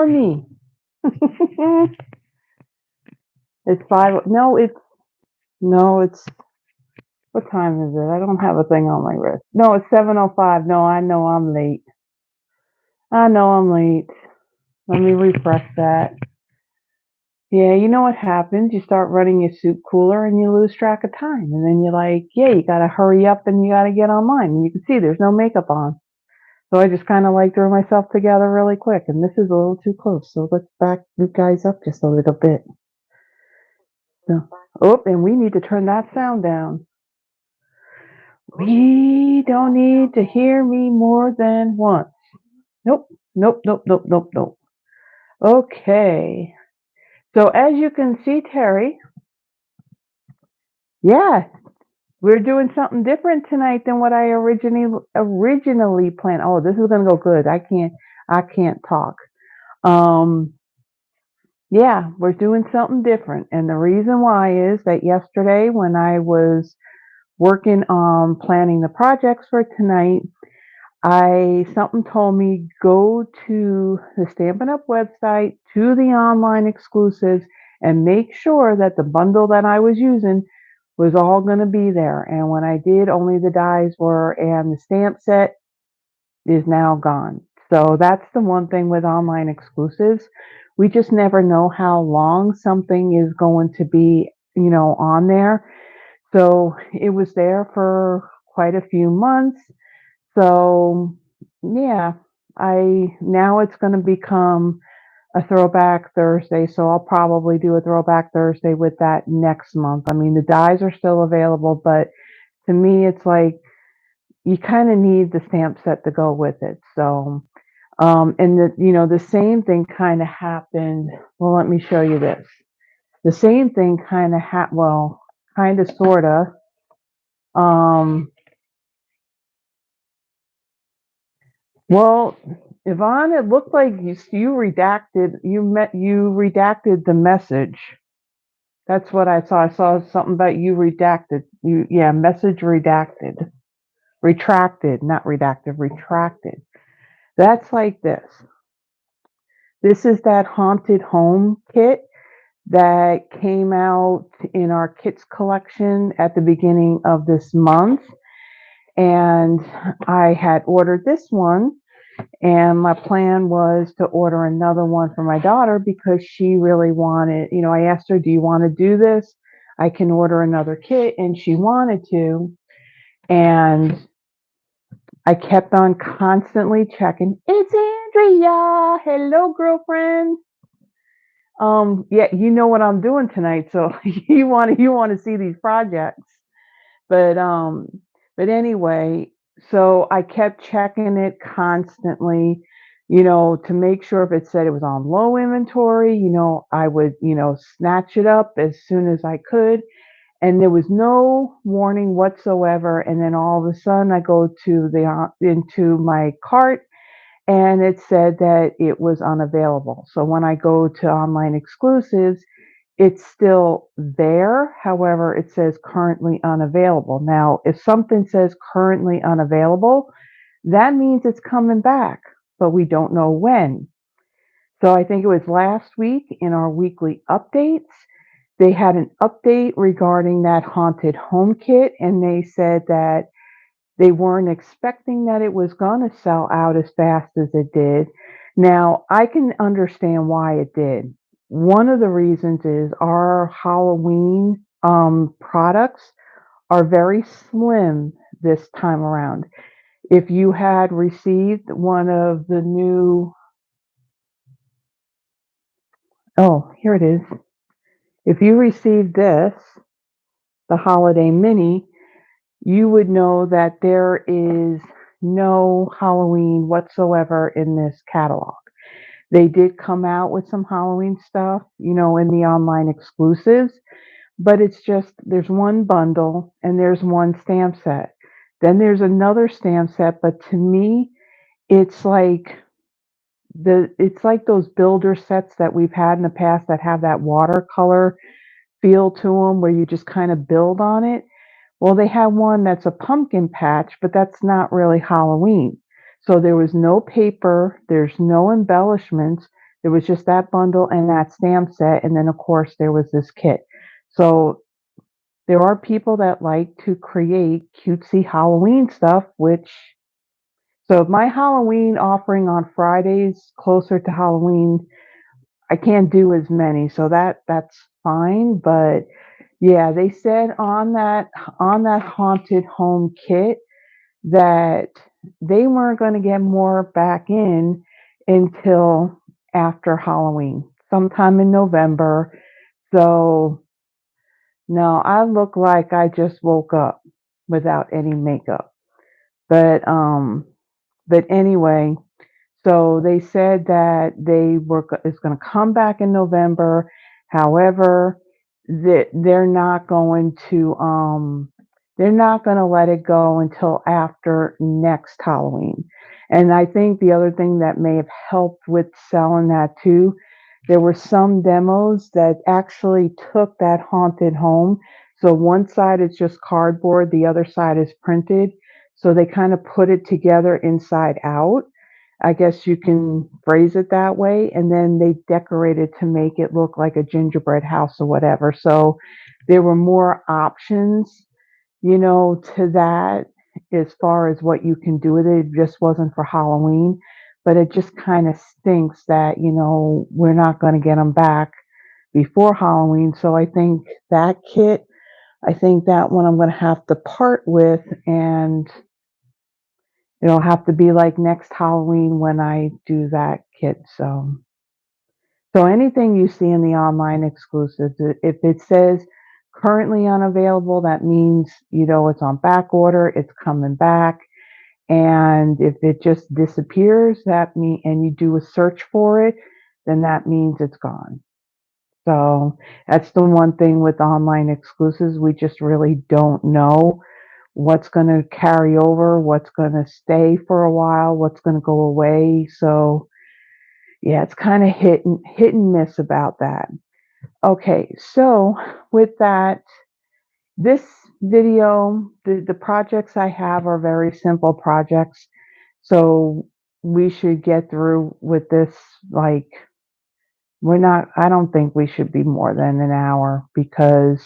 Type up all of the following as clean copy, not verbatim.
For me. It's five. No, it's what time is it? I don't have a thing on my wrist. No, it's 7:05. No, I know I'm late. I know I'm late. Let me refresh that. Yeah, you know what happens? You start running your soup cooler and you lose track of time. And then you're like, yeah, you gotta hurry up and you gotta get online. And you can see there's no makeup on. So I just kind of like threw myself together really quick. And this is a little too close. So let's back you guys up just a little bit. So, oh, and we need to turn that sound down. We don't need to hear me more than once. Nope, nope, nope, nope, nope, nope. Okay. So as you can see, Terry, yeah, we're doing something different tonight than what I originally planned. Oh, this is gonna go good. I can't talk. Um, yeah, we're doing something different. And the reason why is that yesterday when I was working on planning the projects for tonight, I something told me go to the Stampin' Up website to the online exclusives and make sure that the bundle that I was using was all going to be there. And when I did, only the dies were, and the stamp set is now gone. So that's the one thing with online exclusives. We just never know how long something is going to be, on there. So it was there for quite a few months. So yeah, I now it's going to become a throwback Thursday. So I'll probably do a throwback Thursday with that next month. I mean, the dies are still available, but to me, it's like you kind of need the stamp set to go with it. So, and the same thing kind of happened. Well, let me show you this. The same thing kind of well, kind of, sort of. Um, well, Yvonne, it looked like you redacted the message. That's what I saw. I saw something about you redacted. Yeah, message redacted. Retracted, not redacted, retracted. That's like this. This is that haunted home kit that came out in our kits collection at the beginning of this month. And I had ordered this one, and my plan was to order another one for my daughter because she really wanted, I asked her, do you want to do this? I can order another kit. And she wanted to. And I kept on constantly checking. It's Andrea. Hello, girlfriend. Yeah, you know what I'm doing tonight, so you want to see these projects. But anyway, so I kept checking it constantly, to make sure if it said it was on low inventory, I would, snatch it up as soon as I could. And there was no warning whatsoever. And then all of a sudden, I go to the into my cart, and it said that it was unavailable. So when I go to online exclusives, it's still there. However, it says currently unavailable. Now, if something says currently unavailable, that means it's coming back, but we don't know when. So I think it was last week in our weekly updates, they had an update regarding that haunted home kit, and they said that they weren't expecting that it was going to sell out as fast as it did. Now, I can understand why it did. One of the reasons is our Halloween products are very slim this time around. If you had received one of the new, oh, here it is. If you received this, the holiday mini, you would know that there is no Halloween whatsoever in this catalog. They did come out with some Halloween stuff, in the online exclusives, but it's just there's one bundle and there's one stamp set. Then there's another stamp set, but to me, it's like it's like those builder sets that we've had in the past that have that watercolor feel to them where you just kind of build on it. Well, they have one that's a pumpkin patch, but that's not really Halloween. So there was no paper, there's no embellishments, There was just that bundle and that stamp set, and then of course there was this kit. So there are people that like to create cutesy Halloween stuff, which so my Halloween offering on Fridays closer to Halloween, I can't do as many, so that's fine. But yeah, they said on that haunted home kit that they weren't going to get more back in until after Halloween, sometime in November. So no, I look like I just woke up without any makeup. But anyway, so they said that it's going to come back in November. However, that they're not going to let it go until after next Halloween. And I think the other thing that may have helped with selling that too, there were some demos that actually took that haunted home. So one side is just cardboard, the other side is printed. So they kind of put it together inside out. I guess you can phrase it that way. And then they decorated to make it look like a gingerbread house or whatever. So there were more options, to that as far as what you can do with it. It just wasn't for Halloween. But it just kind of stinks that, we're not going to get them back before Halloween. So I think that kit, I think that one I'm going to have to part with, and it'll have to be like next Halloween when I do that kit. So anything you see in the online exclusives, if it says currently unavailable, that means it's on back order, it's coming back. And if it just disappears, and you do a search for it, then that means it's gone. So that's the one thing with online exclusives. We just really don't know what's going to carry over, what's going to stay for a while, what's going to go away. So yeah, it's kind of hit and miss about that. Okay, so with that, this video, the projects I have are very simple projects. So we should get through with this, like, I don't think we should be more than an hour because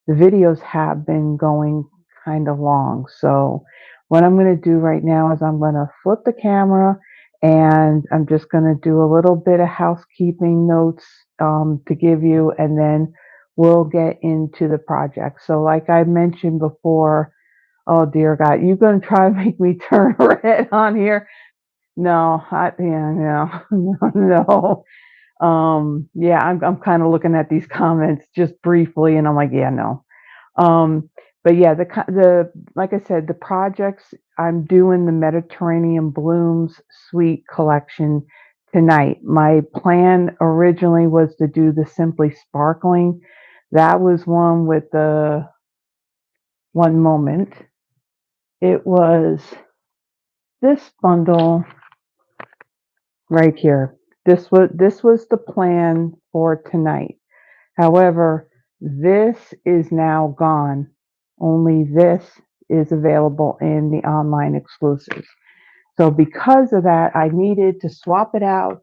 the videos have been going kind of long. So what I'm going to do right now is I'm going to flip the camera, and I'm just going to do a little bit of housekeeping notes to give you, and then we'll get into the project. So like I mentioned before, oh dear God, you're going to try to make me turn red on here? No, yeah, no, no. Yeah, I'm kind of looking at these comments just briefly, and I'm like, yeah, no. Um, but yeah, the like I said, the projects, I'm doing the Mediterranean Blooms Suite collection tonight. My plan originally was to do the Simply Sparkling. That was one with the one moment. It was this bundle right here. This was the plan for tonight. However, this is now gone. Only this is available in the online exclusives. So because of that, I needed to swap it out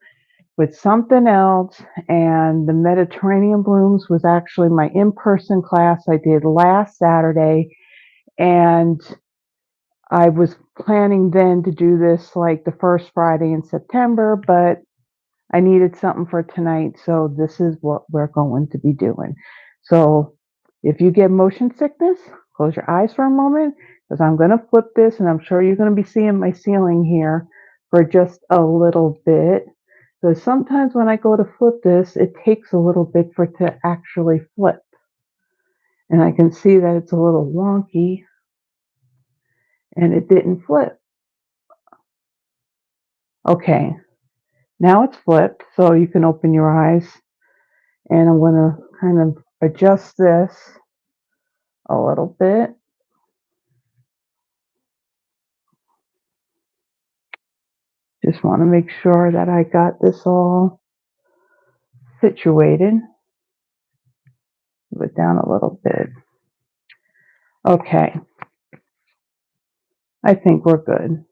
with something else. And the Mediterranean Blooms was actually my in-person class I did last Saturday. And I was planning then to do this like the first Friday in September, but I needed something for tonight, so this is what we're going to be doing. So if you get motion sickness, close your eyes for a moment, because I'm going to flip this, and I'm sure you're going to be seeing my ceiling here for just a little bit. Because sometimes when I go to flip this, it takes a little bit for it to actually flip. And I can see that it's a little wonky, and it didn't flip. Okay, now it's flipped, so you can open your eyes. And I'm going to kind of adjust this a little bit. Just want to make sure that I got this all situated. Move it down a little bit. Okay. I think we're good.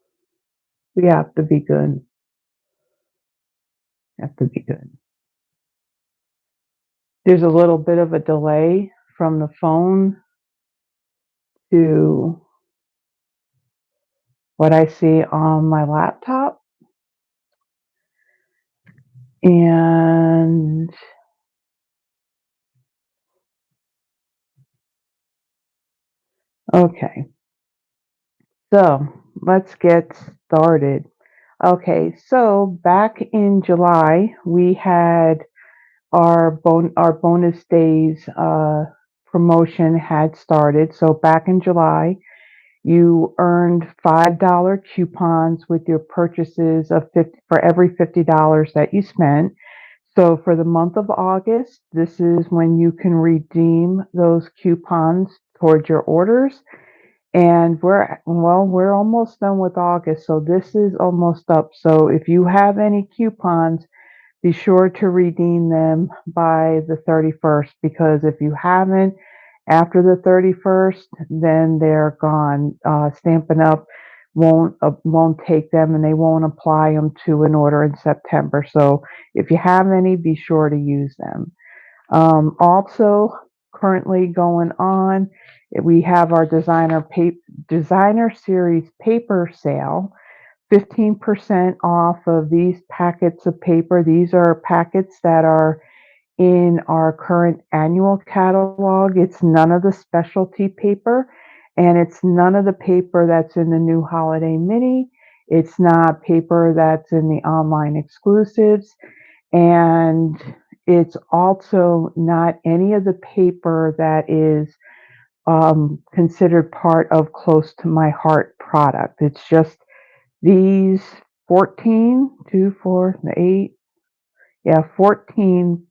We have to be good. That could be good. There's a little bit of a delay from the phone to what I see on my laptop. And okay, so let's get started. Okay, so back in July, we had our bonus days promotion had started. So back in July, you earned $5 coupons with your purchases of 50 for every $50 that you spent. So for the month of August, this is when you can redeem those coupons towards your orders. And we're almost done with August, so this is almost up. So if you have any coupons, be sure to redeem them by the 31st, because if you haven't after the 31st, then they're gone. Stampin' Up won't take them, and they won't apply them to an order in September. So if you have any, be sure to use them. Also, currently going on, we have our designer series paper sale. 15% off of these packets of paper. These are packets that are in our current annual catalog. It's none of the specialty paper, and it's none of the paper that's in the new holiday mini. It's not paper that's in the online exclusives, and it's also not any of the paper that is considered part of Close to My Heart product. It's just these 14, 2, 4, 8, yeah, 14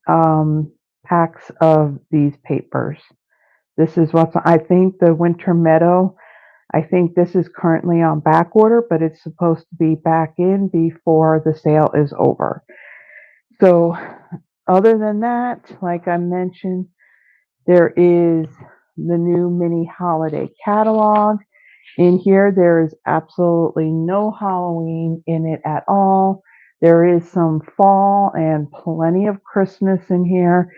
packs of these papers. This is what's, I think the Winter Meadow, I think this is currently on back order, but it's supposed to be back in before the sale is over. So other than that, like I mentioned, there is the new mini holiday catalog. In here, there is absolutely no Halloween in it at all. There is some fall and plenty of Christmas in here.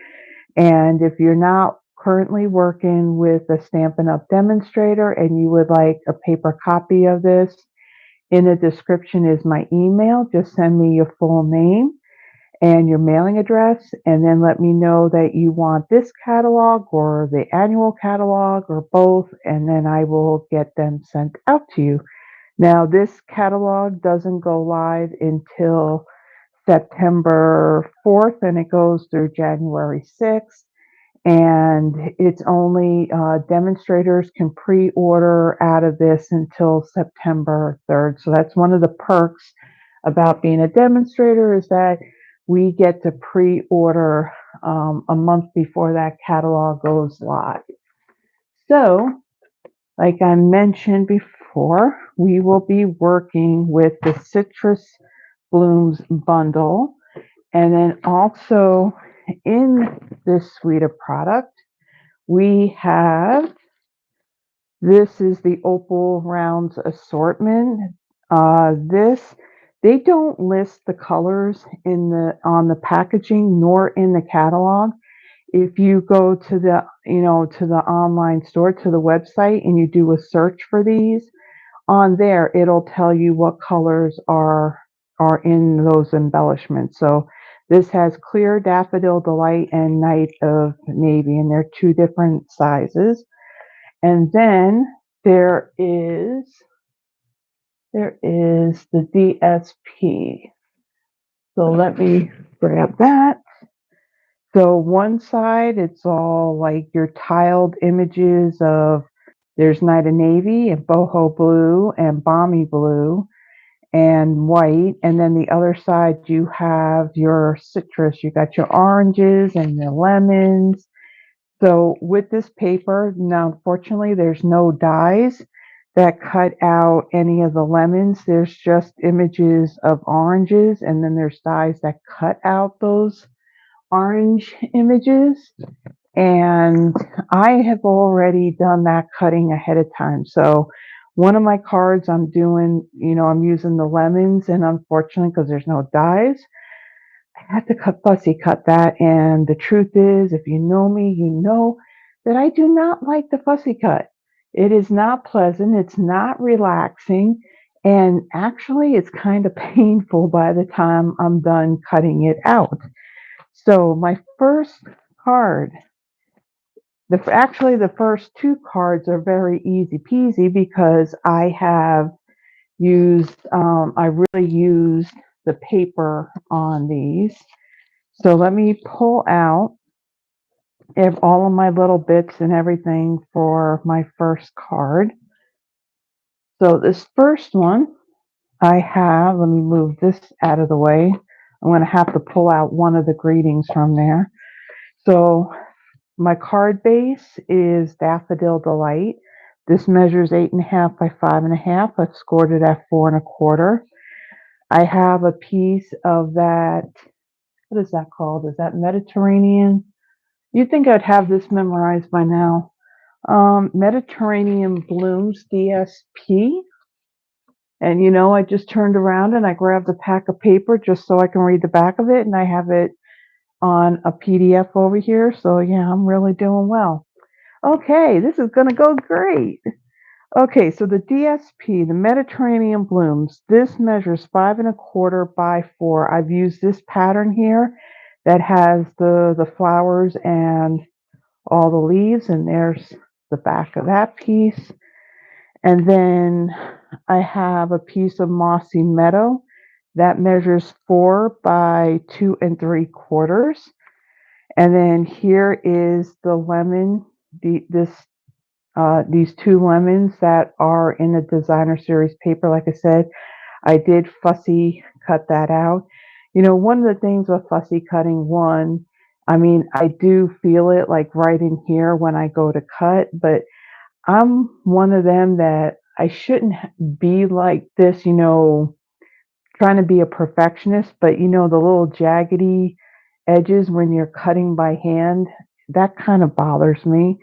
And if you're not currently working with a Stampin' Up! Demonstrator and you would like a paper copy of this, in the description is my email. Just send me your full name and your mailing address, and then let me know that you want this catalog or the annual catalog or both, and then I will get them sent out to you. Now, this catalog doesn't go live until September 4th, and it goes through January 6th. And it's only demonstrators can pre-order out of this until September 3rd. So that's one of the perks about being a demonstrator, is that we get to pre-order a month before that catalog goes live. So, like I mentioned before, we will be working with the Citrus Blooms bundle. And then also in this suite of product, we have, this is the Opal Rounds assortment. This, they don't list the colors on the packaging nor in the catalog. If you go to the online store, to the website, and you do a search for these, on there it'll tell you what colors are in those embellishments. So this has Clear, Daffodil, Delight, and Night of Navy, and they're two different sizes. And then there is the DSP. So let me grab that. So one side, it's all like your tiled images of, there's Night of Navy and Boho Blue and Balmy Blue and white. And then the other side, you have your citrus. You got your oranges and your lemons. So with this paper, now unfortunately, there's no dies that cut out any of the lemons. There's just images of oranges, and then there's dies that cut out those orange images. And I have already done that cutting ahead of time. So one of my cards I'm doing, I'm using the lemons, and unfortunately, because there's no dies, had to fussy cut that. And the truth is, if you know me, you know that I do not like the fussy cut. It is not pleasant. It's not relaxing. And actually, it's kind of painful by the time I'm done cutting it out. So my first card, actually the first two cards are very easy peasy because I really used the paper on these. So let me pull out all of my little bits and everything for my first card. So this first one let me move this out of the way. I'm going to have to pull out one of the greetings from there. So my card base is Daffodil Delight. This measures 8.5 by 5.5. I've scored it at 4.25. I have a piece of that. What is that called? Is that Mediterranean? You'd think I'd have this memorized by now. Mediterranean Blooms DSP. And I just turned around and I grabbed a pack of paper just so I can read the back of it, and I have it on a PDF over here. So yeah, I'm really doing well. Okay, this is gonna go great. Okay, so the DSP, the Mediterranean Blooms, this measures 5.25 by 4. I've used this pattern here that has the flowers and all the leaves, and there's the back of that piece. And then I have a piece of Mossy Meadow that measures 4 by 2.75. And then here is the lemon, these two lemons that are in the designer series paper. Like I said, I did fussy cut that out. One of the things with fussy cutting, I do feel it like right in here when I go to cut, but I'm one of them that I shouldn't be like this, trying to be a perfectionist, but the little jaggedy edges when you're cutting by hand, that kind of bothers me.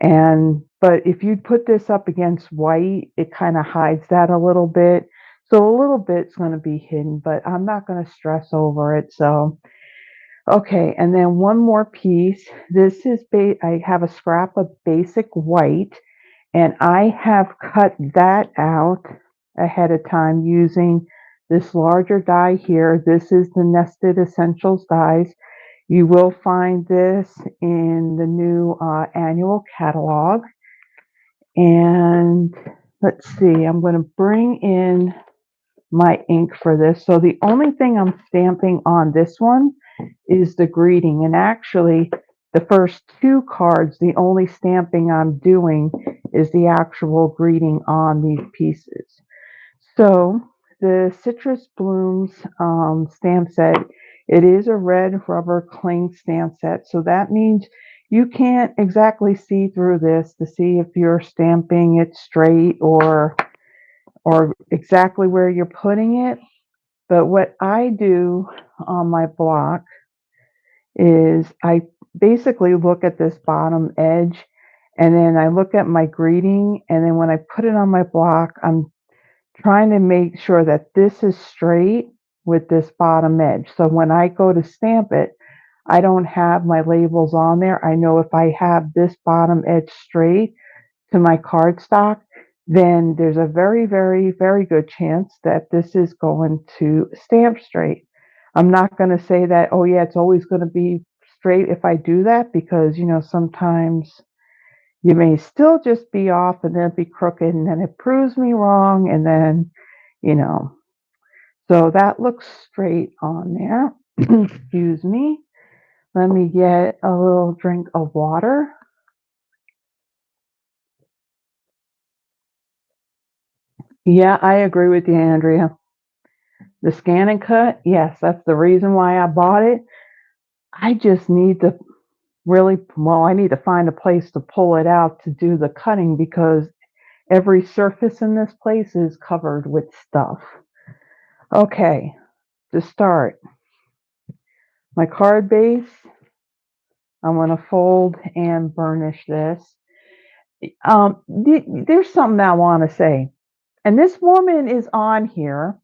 But if you put this up against white, it kind of hides that a little bit. So a little bit's going to be hidden, but I'm not going to stress over it. So, okay. And then one more piece. I have a scrap of basic white, and I have cut that out ahead of time using this larger die here. This is the Nested Essentials dies. You will find this in the new annual catalog. And let's see, I'm going to bring in my ink for this. So the only thing I'm stamping on this one is the greeting. And actually, the first two cards, the only stamping I'm doing is the actual greeting on these pieces. So the Citrus Blooms stamp set, it is a red rubber cling stamp set. So that means you can't exactly see through this to see if you're stamping it straight or exactly where you're putting it. But what I do on my block is I basically look at this bottom edge, and then I look at my greeting, and then when I put it on my block, I'm trying to make sure that this is straight with this bottom edge. So when I go to stamp it, I don't have my labels on there. I know if I have this bottom edge straight to my cardstock, then there's a very, very, very good chance that this is going to stamp straight. I'm not going to say that, oh yeah, it's always going to be straight if I do that, because, sometimes you may still just be off and then be crooked, and then it proves me wrong, and then, so that looks straight on there. Excuse me. Let me get a little drink of water. Yeah, I agree with you, Andrea. The scan and cut, yes, that's the reason why I bought it. I just need to I need to find a place to pull it out to do the cutting, because every surface in this place is covered with stuff. Okay, to start, my card base, I'm going to fold and burnish this. There's something I want to say. And this woman is on here.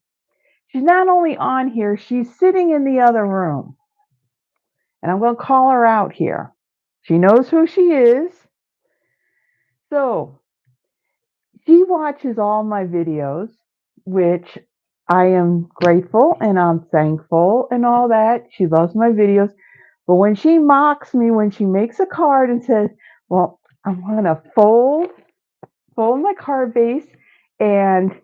She's not only on here, she's sitting in the other room. And I'm going to call her out here. She knows who she is. So she watches all my videos, which I am grateful and I'm thankful and all that. She loves my videos. But when she mocks me, when she makes a card and says, well, I'm going to fold my card base and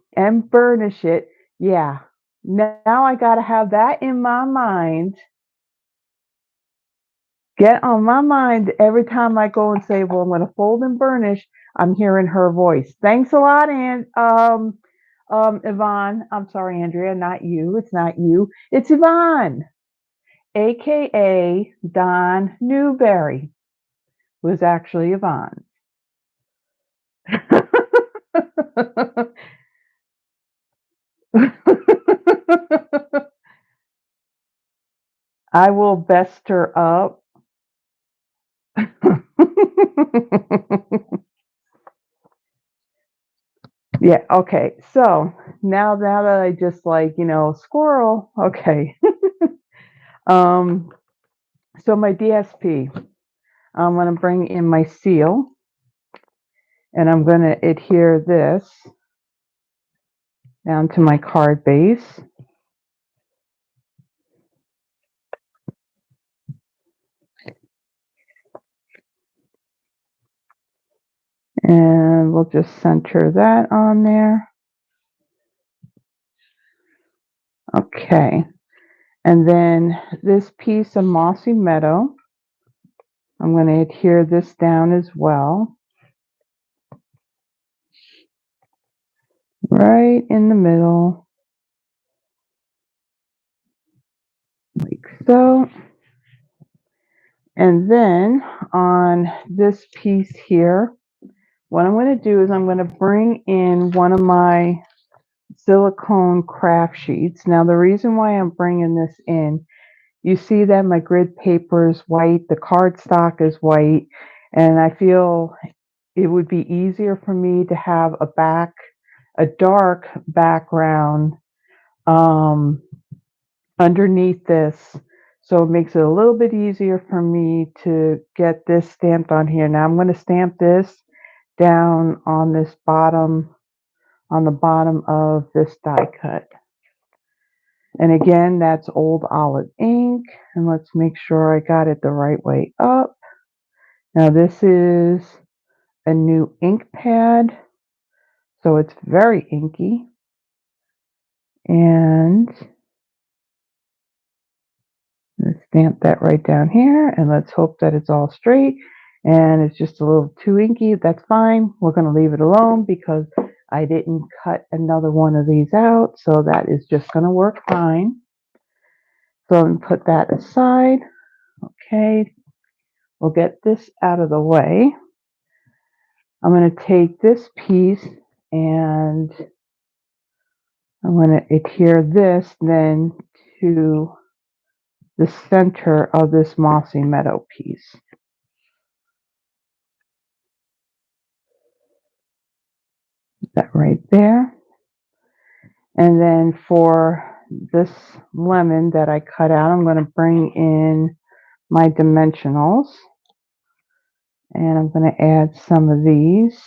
burnish it. Yeah. Now I got to have that in my mind. Get on my mind every time I go and say, well, I'm going to fold and burnish. I'm hearing her voice. Thanks a lot, Yvonne. I'm sorry, Andrea, not you. It's not you. It's Yvonne, aka Don Newberry, was actually Yvonne. I will best her up. Yeah, okay. So now that I just squirrel, okay. So my DSP, I'm gonna bring in my seal and I'm gonna adhere this down to my card base. And we'll just center that on there. Okay. And then this piece of Mossy Meadow, I'm going to adhere this down as well. Right in the middle. Like so. And then on this piece here, what I'm going to do is I'm going to bring in one of my silicone craft sheets. Now the reason why I'm bringing this in, you see that my grid paper is white, the cardstock is white, and I feel it would be easier for me to have a dark background underneath this. So it makes it a little bit easier for me to get this stamped on here. Now I'm going to stamp this down on this bottom, on the bottom of this die cut. And again, that's Old Olive ink. And let's make sure I got it the right way up. Now this is a new ink pad, so it's very inky. And let's stamp that right down here, and let's hope that it's all straight. And it's just a little too inky. That's fine. We're going to leave it alone because I didn't cut another one of these out, so that is just going to work fine. So I'm going to put that aside. Okay, we'll get this out of the way. I'm going to take this piece and I'm going to adhere this then to the center of this Mossy Meadow piece. That right there. And then for this lemon that I cut out, I'm going to bring in my dimensionals. And I'm going to add some of these.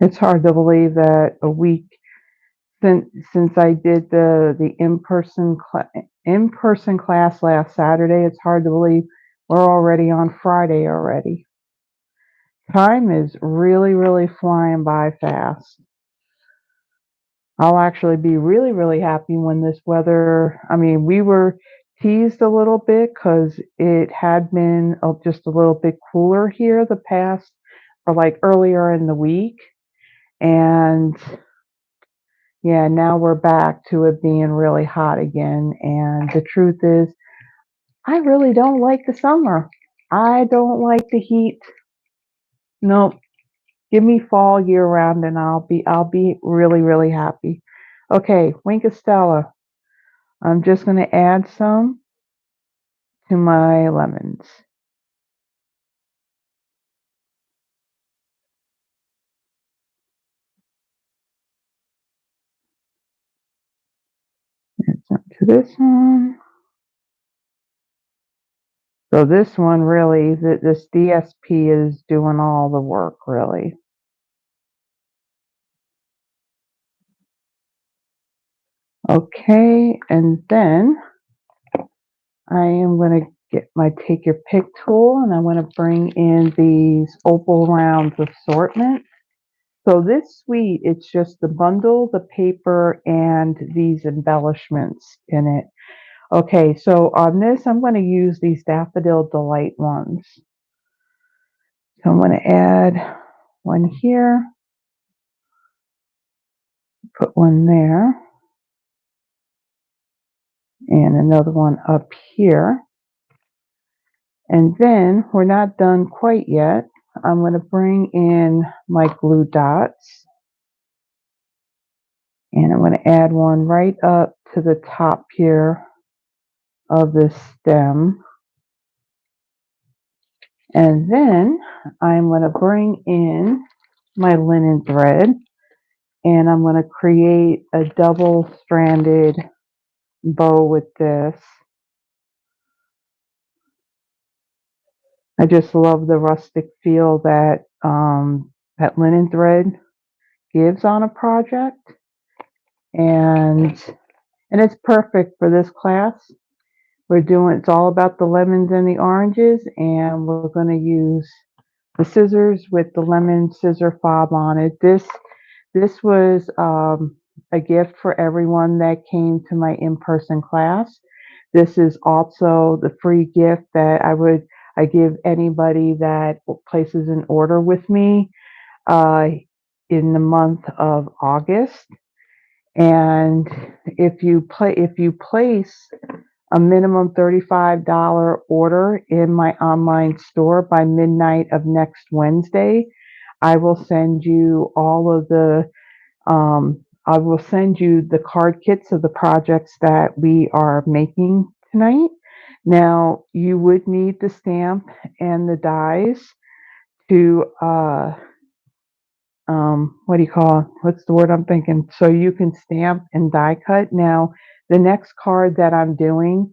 It's hard to believe that a week since I did the in-person class last Saturday, it's hard to believe we're already on Friday already. Time is really, really flying by fast. I'll actually be really, really happy when this weather, I mean, we were teased a little bit because it had been just a little bit cooler here the past, or like earlier in the week. And yeah, now we're back to it being really hot again. And the truth is, I really don't like the summer. I don't like the heat. Nope. Give me fall year round and I'll be really, really happy. Okay, Wink of Stella. I'm just going to add some to my lemons. And some to this one. So this one really, this DSP is doing all the work really. Okay, and then I am going to get my take your pick tool, and I'm going to bring in these opal rounds assortment. So this suite, it's just the bundle, the paper, and these embellishments in it. Okay, so on this, I'm going to use these Daffodil Delight ones. So I'm going to add one here, put one there, and another one up here. And then we're not done quite yet. I'm going to bring in my glue dots, and I'm going to add one right up to the top here of the stem. And then I'm going to bring in my linen thread, and I'm going to create a double-stranded bow with this. I just love the rustic feel that that linen thread gives on a project, and it's perfect for this class. It's all about the lemons and the oranges, and we're going to use the scissors with the lemon scissor fob on it. This was a gift for everyone that came to my in-person class. This is also the free gift that I give anybody that places an order with me in the month of August. And if you place a minimum $35 order in my online store by midnight of next Wednesday, I will send you all of the I will send you the card kits of the projects that we are making tonight. Now, you would need the stamp and the dies to what do you call it? What's the word I'm thinking? So you can stamp and die cut. Now, the next card that I'm doing,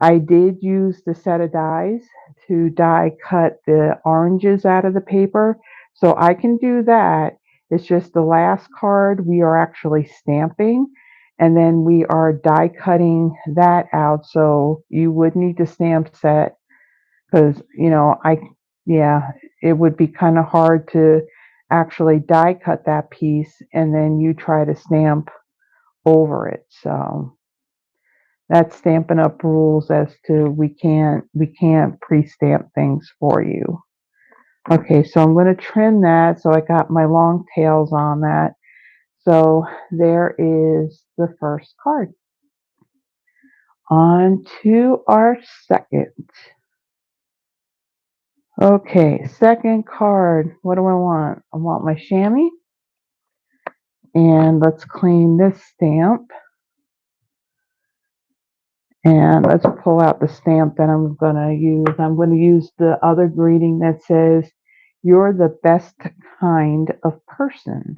I did use the set of dies to die cut the oranges out of the paper. So I can do that. It's just the last card we are actually stamping, and then we are die cutting that out. So you would need the stamp set because, yeah, it would be kind of hard to actually die cut that piece and then you try to stamp over it. So that's Stampin' Up rules as to we can't pre-stamp things for you. Okay, so I'm going to trim that. So I got my long tails on that. So there is the first card. On to our second. Okay, second card. What do I want? I want my chamois. And let's clean this stamp. And let's pull out the stamp that I'm going to use. I'm going to use the other greeting that says, "You're the best kind of person."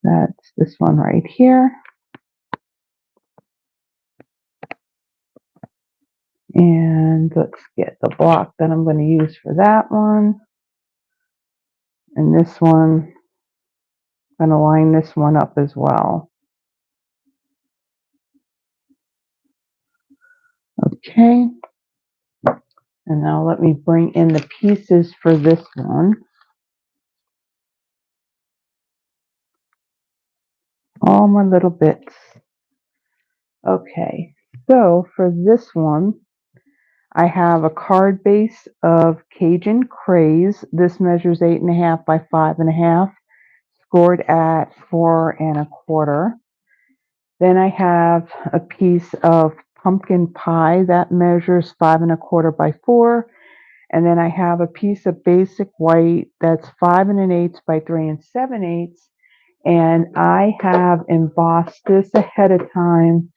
That's this one right here. And let's get the block that I'm going to use for that one. And this one, I'm going to line this one up as well. Okay. And now let me bring in the pieces for this one. All my little bits. Okay, so for this one, I have a card base of Cajun Craze. This measures 8.5 by 5.5, scored at 4.25. Then I have a piece of pumpkin pie that measures 5.25 by 4. And then I have a piece of basic white that's 5 1/8 by 3 7/8. And I have embossed this ahead of time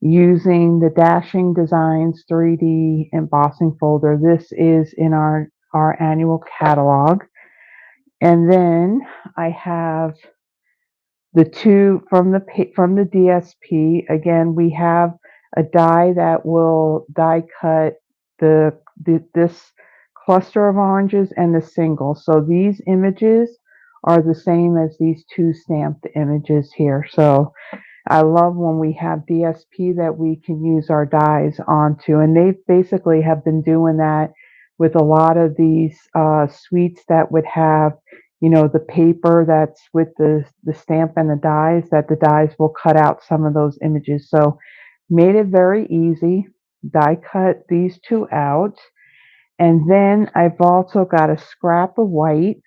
using the Dashing Designs 3D embossing folder. This is in our annual catalog. And then I have the two from the DSP. Again, we have a die that will die cut this cluster of oranges and the single. So these images are the same as these two stamped images here. So I love when we have DSP that we can use our dies onto, and they basically have been doing that with a lot of these suites that would have, you know, the paper that's with the stamp and the dies, that the dies will cut out some of those images. So made it very easy. Die cut these two out, and then I've also got a scrap of white.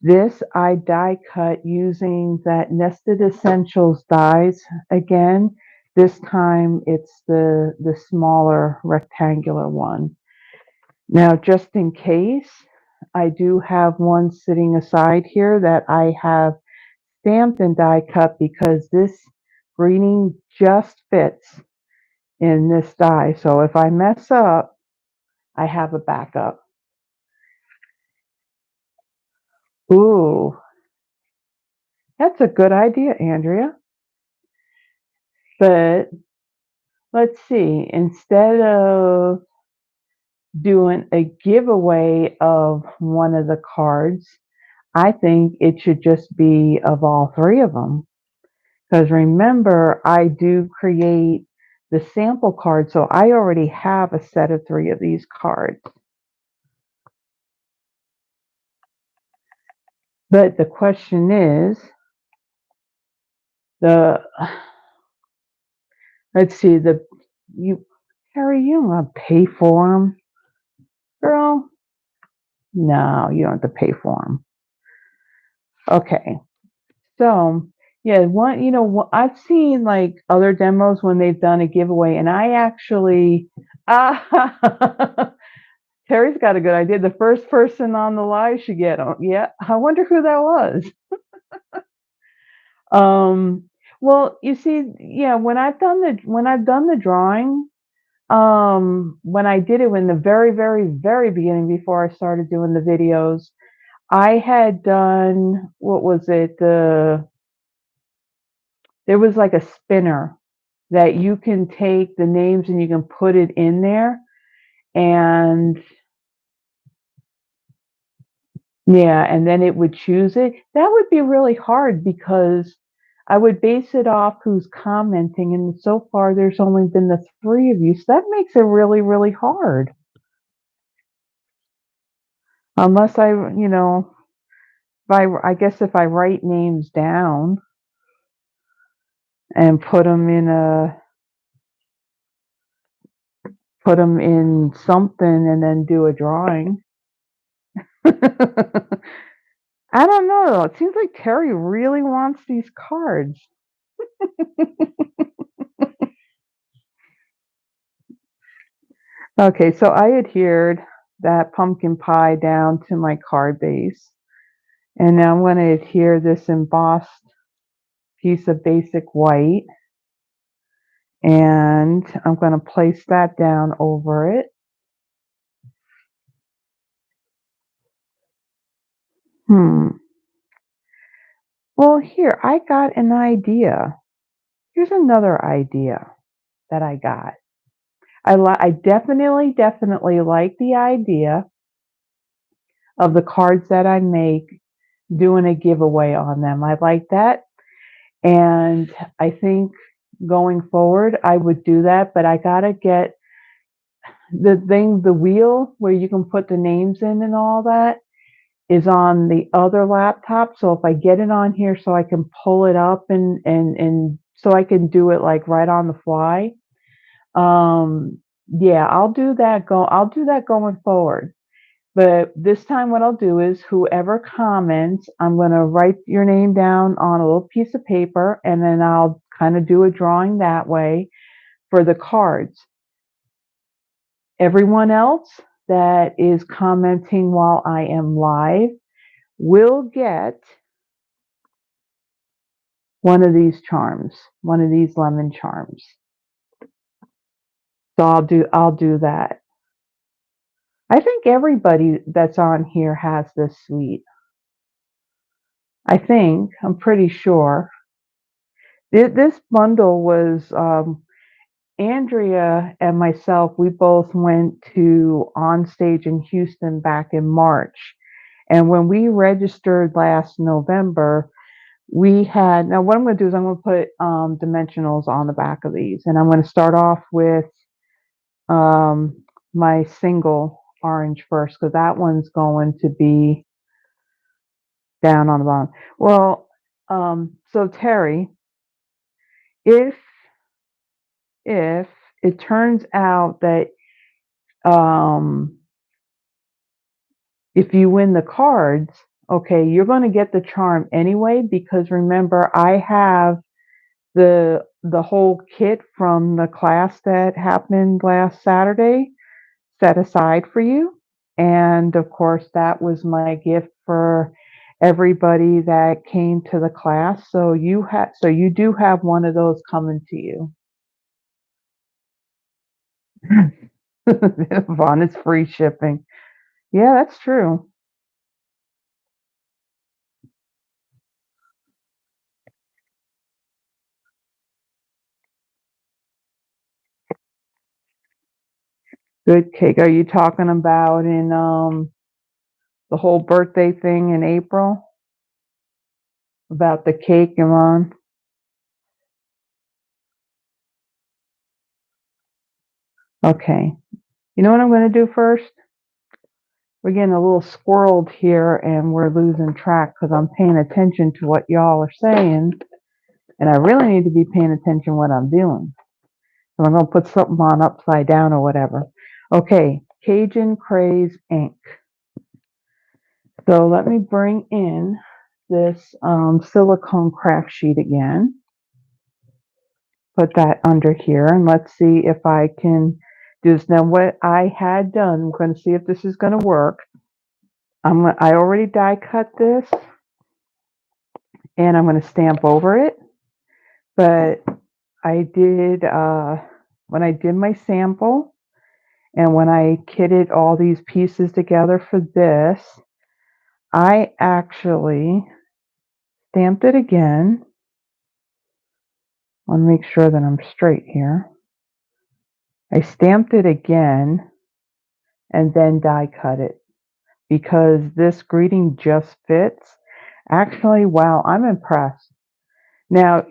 This I die cut using that Nested Essentials dies again. This time it's the smaller rectangular one. Now, just in case, I do have one sitting aside here that I have stamped and die cut because this greening just fits in this die. So if I mess up, I have a backup. Ooh, that's a good idea, Andrea. But let's see, instead of doing a giveaway of one of the cards, I think it should just be of all three of them. Because remember, I do create the sample card, so I already have a set of three of these cards. But the question is, the let's see, Harry, you don't want to pay for them, girl. No, you don't have to pay for them. Okay, so yeah, I've seen like other demos when they've done a giveaway, and I actually, Terry's got a good idea. The first person on the live should get them. Yeah, I wonder who that was. Um, well, you see, yeah, when I've done the drawing, when I did it in the very, very, very beginning before I started doing the videos, I had done, what was it? There was like a spinner that you can take the names and you can put it in there. And yeah, and then it would choose it. That would be really hard because I would base it off who's commenting. And so far, there's only been the three of you. So that makes it really, really hard. Unless I guess if I write names down and put them in something and then do a drawing. I don't know though. It seems like Terry really wants these cards. Okay, so I adhered that pumpkin pie down to my card base. And now I'm going to adhere this embossed piece of basic white. And I'm going to place that down over it. Well, here, I got an idea. Here's another idea that I got. I definitely like the idea of the cards that I make doing a giveaway on them. I like that. And I think going forward, I would do that, but I gotta get the wheel where you can put the names in and all that is on the other laptop. So if I get it on here so I can pull it up and so I can do it like right on the fly. Yeah, I'll do that going forward. But this time what I'll do is whoever comments, I'm going to write your name down on a little piece of paper and then I'll kind of do a drawing that way for the cards. Everyone else that is commenting while I am live will get one of these charms, one of these lemon charms. So I'll do that. I think everybody that's on here has this suite. I'm pretty sure. This bundle was Andrea and myself. We both went to On Stage in Houston back in March. And when we registered last November, we had, now what I'm going to do is I'm going to put dimensionals on the back of these. And I'm going to start off with my single orange first, because that one's going to be down on the bottom. Well, so Terry, if it turns out that if you win the cards, okay, you're going to get the charm anyway, because remember, I have the whole kit from the class that happened last Saturday set aside for you. And of course, that was my gift for everybody that came to the class. So you do have one of those coming to you. Vaughn, it's free shipping. Yeah, that's true. Good cake. Are you talking about in the whole birthday thing in April? About the cake, Iman? Okay. You know what I'm going to do first? We're getting a little squirreled here and we're losing track because I'm paying attention to what y'all are saying. And I really need to be paying attention to what I'm doing. So I'm going to put something on upside down or whatever. Okay. Cajun Craze ink. So let me bring in this silicone craft sheet again. Put that under here and let's see if I can do this. Now what I had done, I'm going to see if this is going to work. I already die cut this and I'm going to stamp over it. But I did, when I did my sample and when I kitted all these pieces together for this, I actually stamped it again. I want to make sure that I'm straight here. I stamped it again and then die cut it because this greeting just fits. Actually, wow, I'm impressed. Now,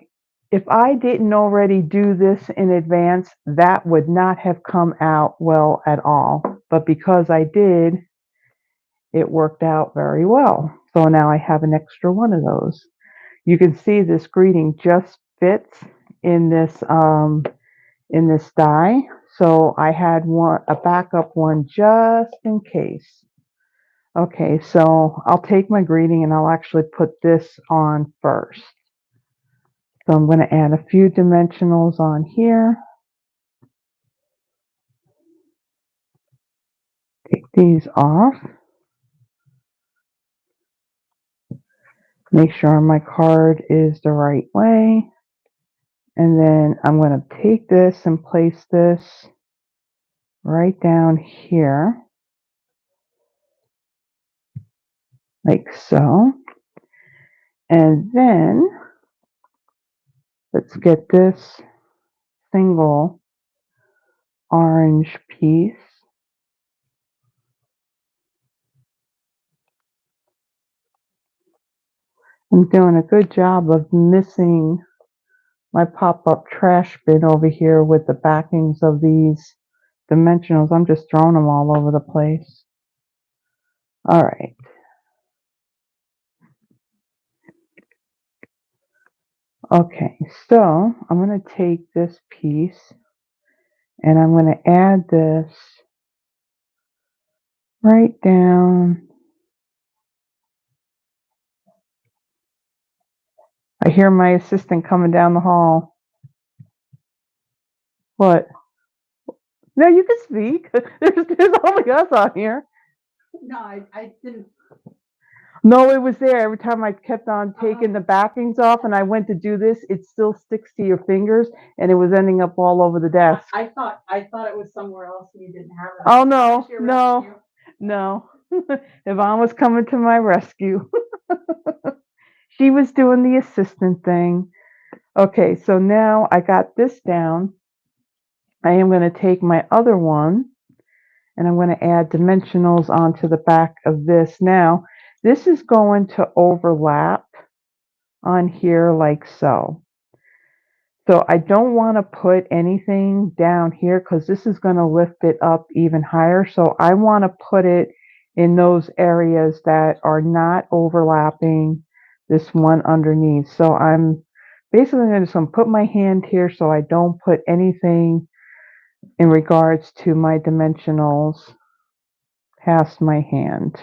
if I didn't already do this in advance, that would not have come out well at all. But because I did, it worked out very well. So now I have an extra one of those. You can see this greeting just fits in this die. So I had a backup one just in case. Okay, so I'll take my greeting and I'll actually put this on first. So I'm going to add a few dimensionals on here. Take these off. Make sure my card is the right way. And then I'm going to take this and place this right down here. Like so. And then let's get this single orange piece. I'm doing a good job of missing my pop-up trash bin over here with the backings of these dimensionals. I'm just throwing them all over the place. All right. Okay, so I'm going to take this piece and I'm going to add this right down. I hear my assistant coming down the hall. What? No, you can speak. There's only us on here. No, I didn't. No, it was there. Every time I kept on taking the backings off and I went to do this, it still sticks to your fingers and it was ending up all over the desk. I thought it was somewhere else and you didn't have it. Oh, no, no, no. Yvonne was coming to my rescue. She was doing the assistant thing. Okay, so now I got this down. I am going to take my other one and I'm going to add dimensionals onto the back of this. Now, this is going to overlap on here like so. So I don't want to put anything down here because this is going to lift it up even higher. So I want to put it in those areas that are not overlapping this one underneath. So I'm basically just going to put my hand here so I don't put anything in regards to my dimensionals past my hand.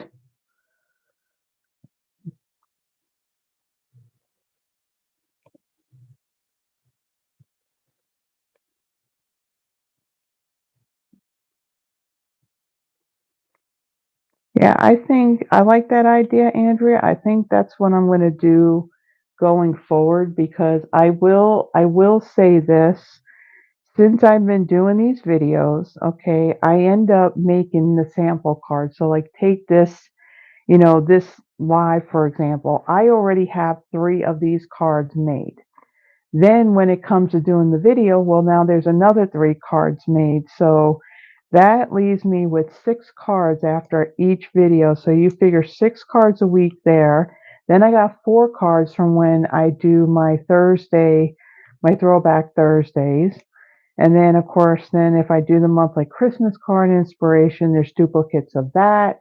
Yeah, I think I like that idea, Andrea. I think that's what I'm going to do going forward because I will say this, since I've been doing these videos, okay, I end up making the sample card. So like take this, this live, for example. I already have 3 of these cards made. Then when it comes to doing the video, well, now there's another 3 cards made. So that leaves me with 6 cards after each video. So you figure 6 cards a week there. Then I got 4 cards from when I do my my throwback Thursdays. And then, of course, then if I do the monthly Christmas card inspiration, there's duplicates of that.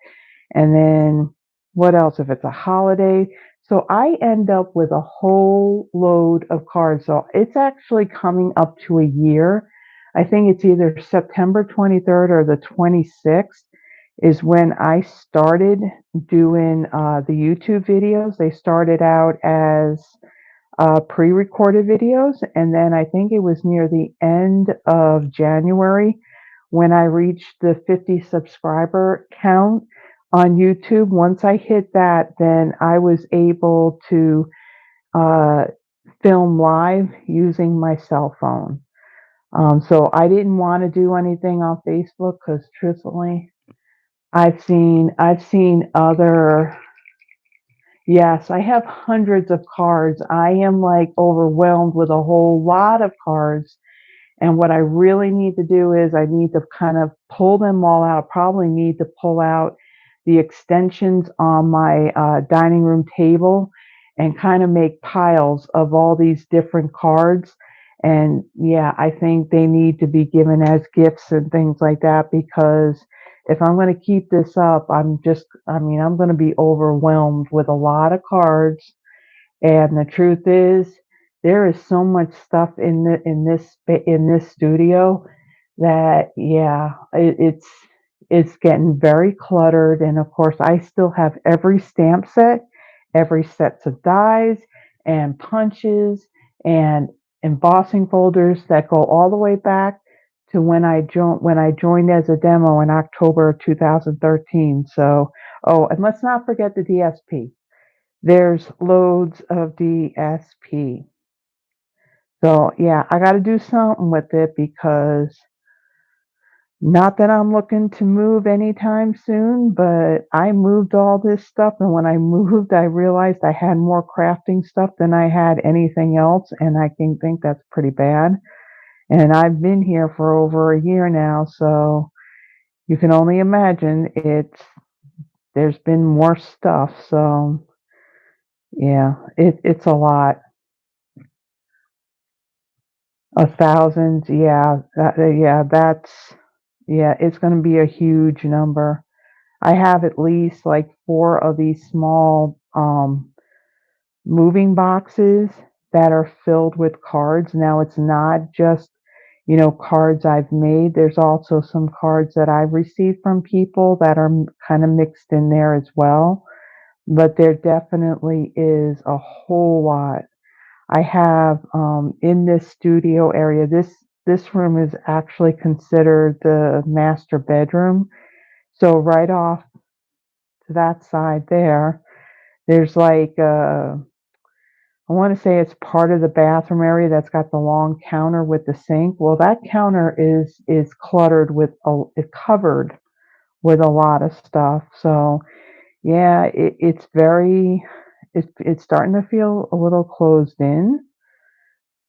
And then what else if it's a holiday? So I end up with a whole load of cards. So it's actually coming up to a year. I think it's either September 23rd or the 26th is when I started doing the YouTube videos. They started out as pre-recorded videos, and then I think it was near the end of January when I reached the 50 subscriber count on YouTube. Once I hit that, then I was able to uh, film live using my cell phone. So I didn't want to do anything on Facebook because, truthfully, I've seen other. Yes, I have hundreds of cards. I am like overwhelmed with a whole lot of cards. And what I really need to do is I need to kind of pull them all out. Probably need to pull out the extensions on my dining room table and kind of make piles of all these different cards. And yeah, I think they need to be given as gifts and things like that because if I'm going to keep this up, I'm going to be overwhelmed with a lot of cards. And the truth is, there is so much stuff in this studio that yeah, it's getting very cluttered. And of course, I still have every stamp set, every sets of dies and punches and embossing folders that go all the way back to when I joined as a demo in October of 2013. So, oh, and let's not forget the DSP. There's loads of DSP. So yeah, I got to do something with it because not that I'm looking to move anytime soon, but I moved all this stuff. And when I moved, I realized I had more crafting stuff than I had anything else. And I can think that's pretty bad. And I've been here for over a year now. So you can only imagine there's been more stuff. So yeah, it's a lot. 1,000, yeah, yeah, it's going to be a huge number. I have at least like 4 of these small moving boxes that are filled with cards. Now it's not just, cards I've made. There's also some cards that I've received from people that are kind of mixed in there as well. But there definitely is a whole lot. I have in this studio area. This room is actually considered the master bedroom. So right off to that side there, There's like I want to say it's part of the bathroom area that's got the long counter with the sink. Well, that counter is cluttered with it's covered with a lot of stuff. So yeah, it's very it's starting to feel a little closed in.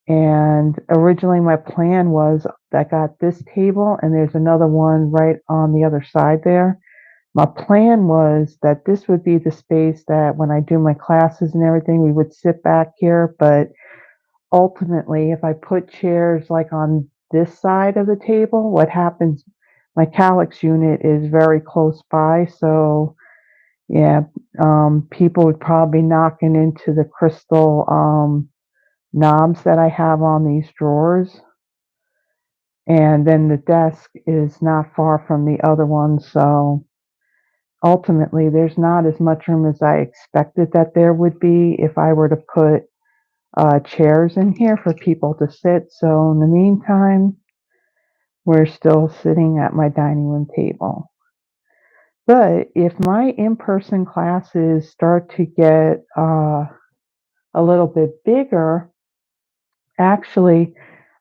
And originally my plan was I got this table and there's another one right on the other side there. My plan was that this would be the space that when I do my classes and everything, we would sit back here. But ultimately, if I put chairs like on this side of the table, what happens, my calyx unit is very close by. So yeah, people would probably be knocking into the crystal knobs that I have on these drawers. And then the desk is not far from the other one. So ultimately, there's not as much room as I expected that there would be if I were to put chairs in here for people to sit. So in the meantime, we're still sitting at my dining room table. But if my in-person classes start to get a little bit bigger, actually,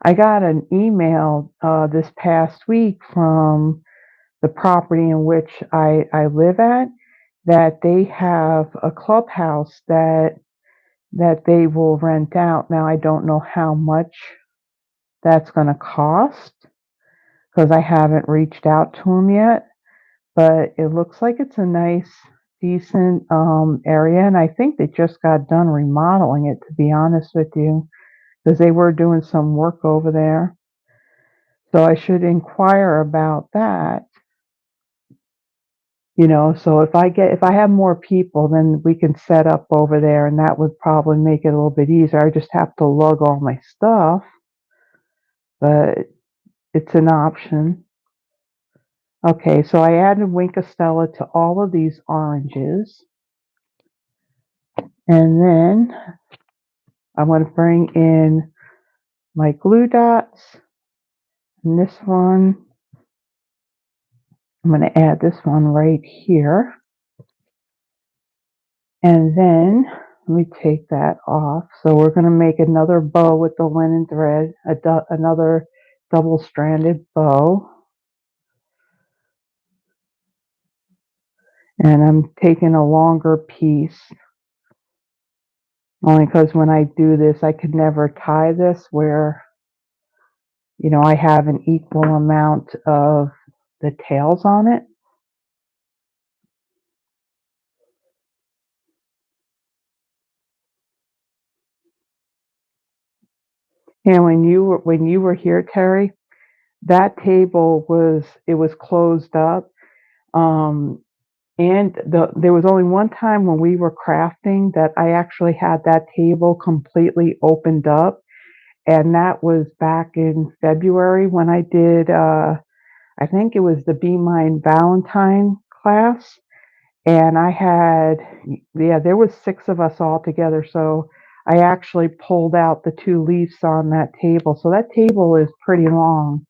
I got an email this past week from the property in which I live at that they have a clubhouse that they will rent out. Now I don't know how much that's going to cost because I haven't reached out to them yet, but it looks like it's a nice, decent area, and I think they just got done remodeling it, to be honest with you, because they were doing some work over there. So I should inquire about that. So if I have more people, then we can set up over there, and that would probably make it a little bit easier. I just have to lug all my stuff, but it's an option. Okay, so I added Winkostella to all of these oranges, and then I'm going to bring in my glue dots, and this one, I'm going to add this one right here, and then let me take that off. So we're going to make another bow with the linen thread, another double-stranded bow. And I'm taking a longer piece, only because when I do this, I could never tie this where, I have an equal amount of the tails on it. And when you were here, Terry, that table was closed up. And there was only one time when we were crafting that I actually had that table completely opened up, and that was back in February when I did. I think it was the Be Mine Valentine class, and I had, yeah, there was 6 of us all together. So I actually pulled out the 2 leaves on that table. So that table is pretty long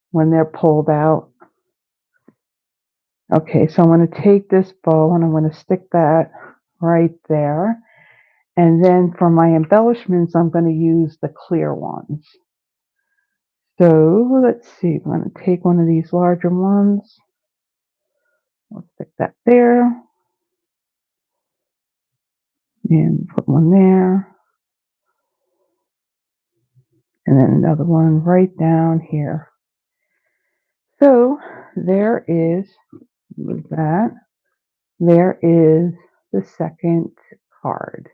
when they're pulled out. Okay, so I'm going to take this bow and I'm going to stick that right there. And then for my embellishments, I'm going to use the clear ones. So let's see, I'm going to take one of these larger ones. Let's stick that there. And put one there. And then another one right down here. So there is that. There is the second card.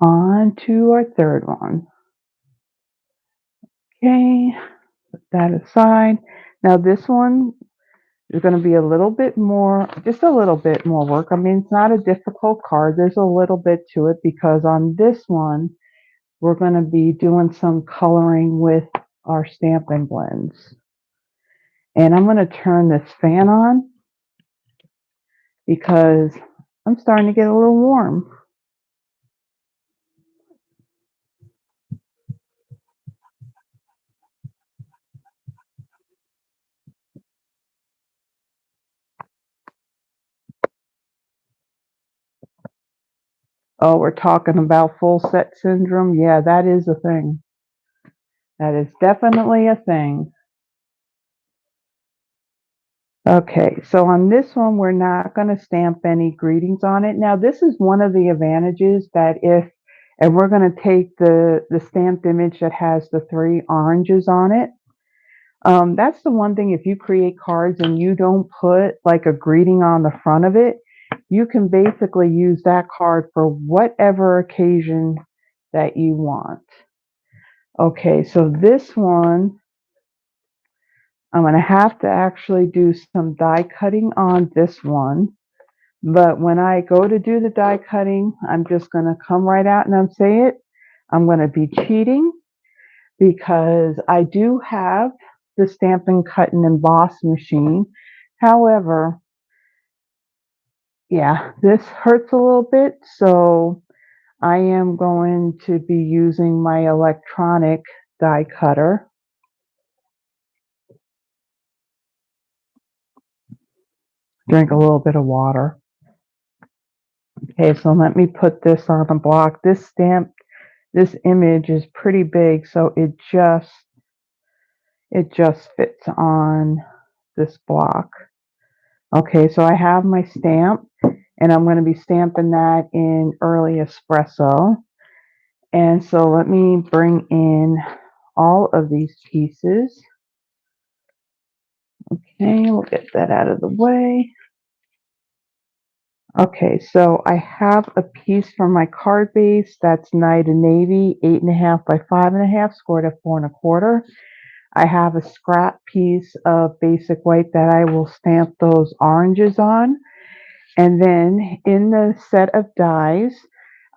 On to our third one. Okay, put that aside. Now this one is going to be a little bit more, just a little bit more work. I mean, it's not a difficult card. There's a little bit to it because on this one, we're going to be doing some coloring with our Stampin' Blends. And I'm going to turn this fan on because I'm starting to get a little warm. Oh, we're talking about full set syndrome. Yeah, that is a thing. That is definitely a thing. Okay, so on this one, we're not going to stamp any greetings on it. Now, this is one of the advantages that and we're going to take the stamped image that has the 3 oranges on it. That's the one thing, if you create cards and you don't put like a greeting on the front of it, you can basically use that card for whatever occasion that you want. Okay, so this one, I'm going to have to actually do some die cutting on this one. But when I go to do the die cutting, I'm just going to come right out and say it. I'm going to be cheating because I do have the Stampin' Cut and Emboss machine. However, yeah, this hurts a little bit, so I am going to be using my electronic die cutter. Drink a little bit of water. Okay, so let me put this on a block. This image is pretty big, so it just fits on this block. Okay, so I have my stamp, and I'm going to be stamping that in early espresso. And so let me bring in all of these pieces. Okay, we'll get that out of the way. Okay, so I have a piece from my card base that's Night and Navy, 8.5 by 5.5, scored at 4 1/4. I have a scrap piece of basic white that I will stamp those oranges on. And then in the set of dies,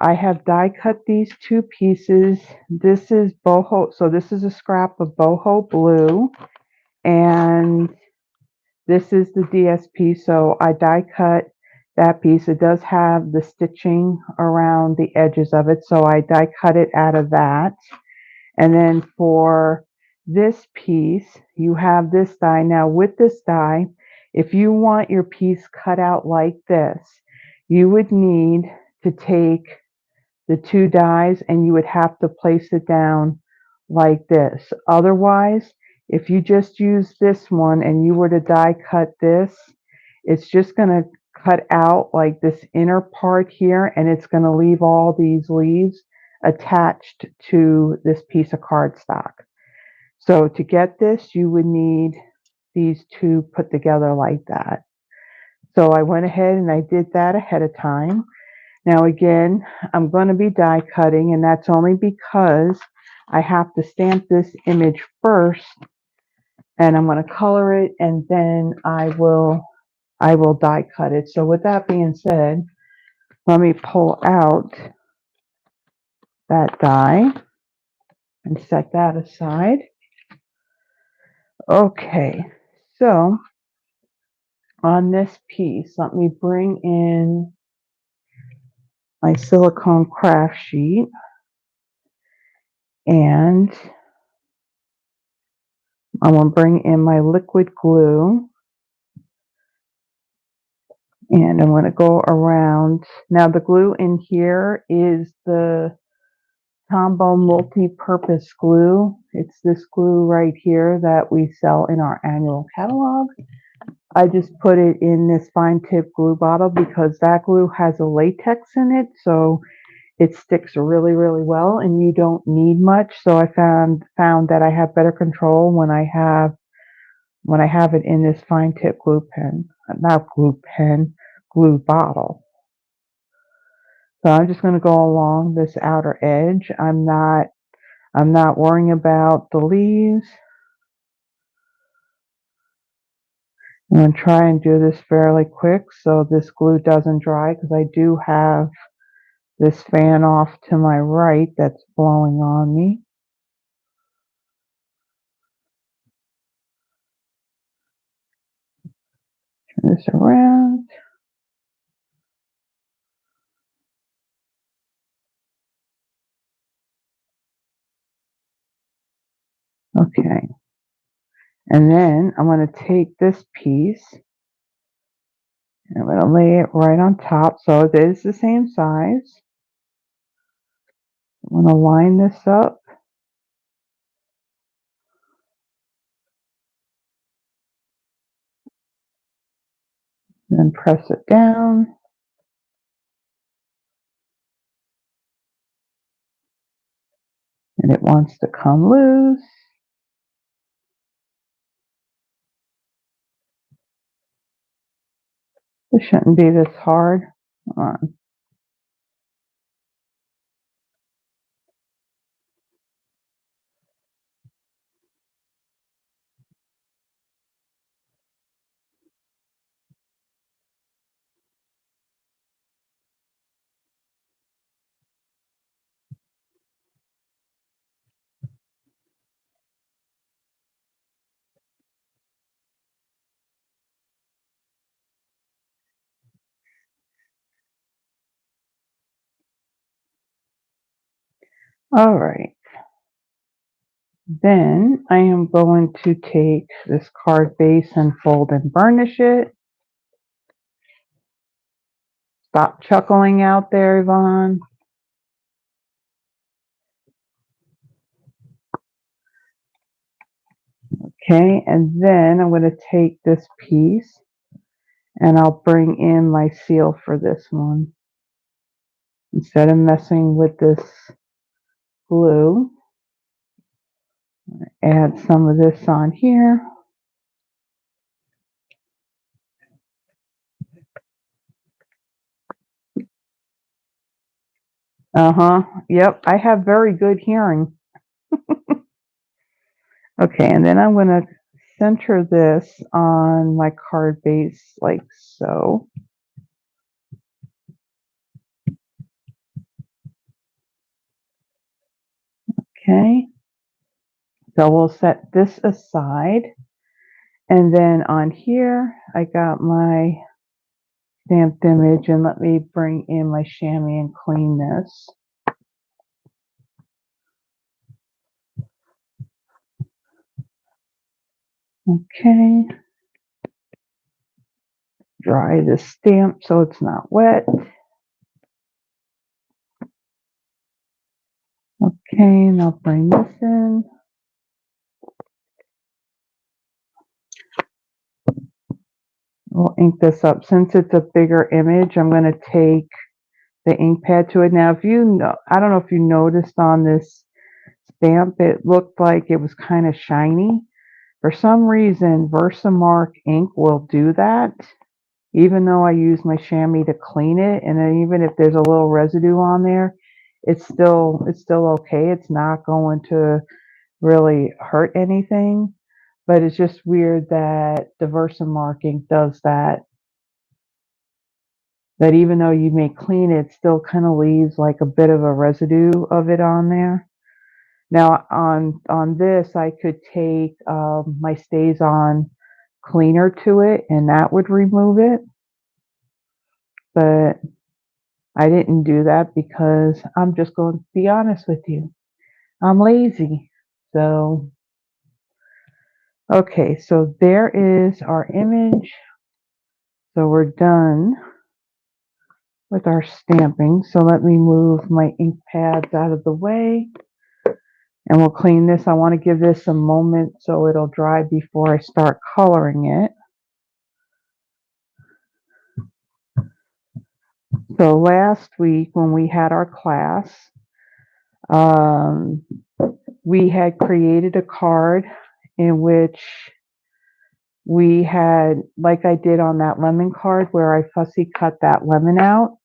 I have die cut these 2 pieces. This is Boho, so this is a scrap of Boho blue, and this is the DSP, so I die cut that piece. It does have the stitching around the edges of it, so I die cut it out of that. And then for this piece, you have this die. Now with this die, if you want your piece cut out like this, you would need to take the 2 dies and you would have to place it down like this. Otherwise, if you just use this one and you were to die cut this, it's just going to cut out like this inner part here, and it's going to leave all these leaves attached to this piece of cardstock. So to get this, you would need these 2 put together like that. So I went ahead and I did that ahead of time. Now again, I'm going to be die cutting, and that's only because I have to stamp this image first, and I'm going to color it, and then I will die cut it. So with that being said, let me pull out that die and set that aside. Okay, so on this piece, let me bring in my silicone craft sheet, and I'm going to bring in my liquid glue, and I'm going to go around. Now the glue in here is the Tombow multi-purpose glue. It's this glue right here that we sell in our annual catalog. I just put it in this fine tip glue bottle because that glue has a latex in it, so it sticks really, really well, and you don't need much. So I found that I have better control when I have it in this fine tip glue glue bottle. So I'm just going to go along this outer edge. I'm not worrying about the leaves. I'm going to try and do this fairly quick so this glue doesn't dry, because I do have this fan off to my right that's blowing on me. Turn this around. Okay. And then I'm going to take this piece and I'm going to lay it right on top, so it is the same size. I'm going to line this up and then press it down. And it wants to come loose. This shouldn't be this hard. Come on. All right. Then I am going to take this card base and fold and burnish it. Stop chuckling out there, Yvonne. Okay, and then I'm going to take this piece and I'll bring in my seal for this one. Instead of messing with this glue, add some of this on here. Yep, I have very good hearing. Okay, and then I'm going to center this on my card base like so. Okay, so we'll set this aside. And then on here, I got my stamped image, and let me bring in my chamois and clean this. Okay. Dry the stamp so it's not wet. Okay, and I'll bring this in. We'll ink this up. Since it's a bigger image, I'm going to take the ink pad to it. Now, if you know, I don't know if you noticed on this stamp, it looked like it was kind of shiny. For some reason, Versamark ink will do that, even though I use my chamois to clean it, and then even if there's a little residue on there, it's still okay. It's not going to really hurt anything, but it's just weird that the Versamark ink does that. That even though you may clean it, it still kind of leaves like a bit of a residue of it on there. Now on this, I could take my StazOn cleaner to it, and that would remove it. But I didn't do that because I'm just going to be honest with you. I'm lazy. So, okay, so there is our image. So we're done with our stamping. So let me move my ink pads out of the way. And we'll clean this. I want to give this a moment so it'll dry before I start coloring it. So last week when we had our class, we had created a card in which we had, like I did on that lemon card where I fussy cut that lemon out,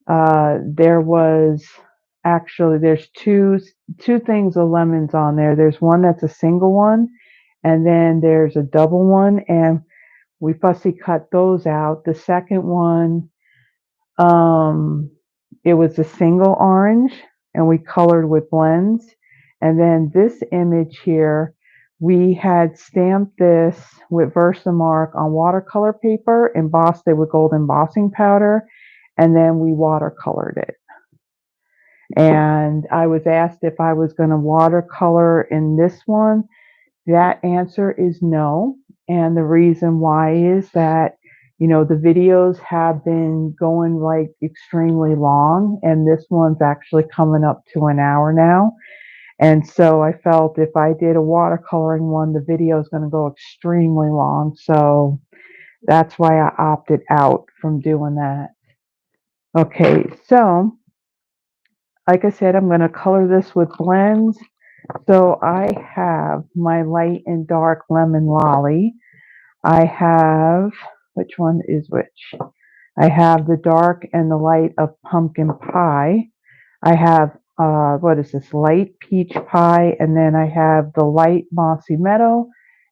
there was actually, there's two things of lemons on there. There's one that's a single one, and then there's a double one, and we fussy cut those out. The second one, it was a single orange, and we colored with blends. And then this image here, we had stamped this with Versamark on watercolor paper, embossed it with gold embossing powder, and then we watercolored it. And I was asked if I was going to watercolor in this one. That answer is no. And the reason why is that You know, the videos have been going like extremely long, and this one's actually coming up to an hour now. And so I felt if I did a watercoloring one, the video is going to go extremely long. So that's why I opted out from doing that. Okay, so like I said, I'm going to color this with blends. So I have my light and dark lemon lolly. I have, which one is which? I have the dark and the light of pumpkin pie. I have, what is this, light peach pie, and then I have the light mossy meadow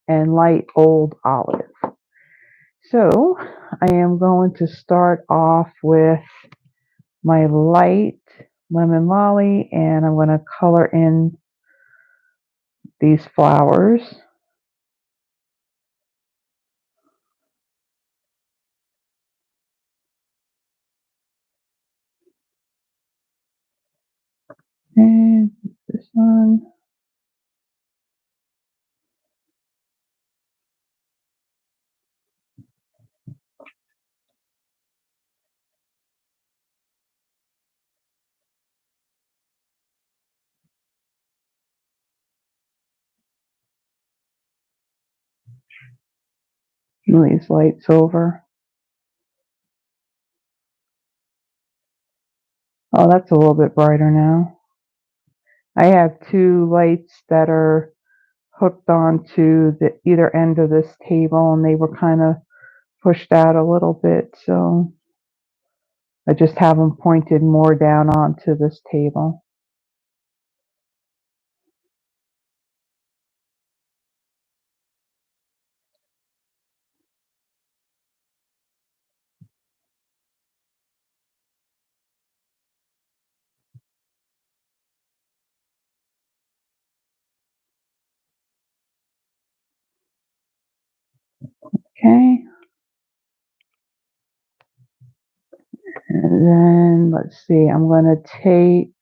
and light old olive. So I am going to start off with my light lemon lolly, and I'm going to color in these flowers. And this one. Move these lights over. Oh, that's a little bit brighter now. I have two lights that are hooked onto the either end of this table, and they were kind of pushed out a little bit, so I just have them pointed more down onto this table. Okay, and then let's see, I'm going to take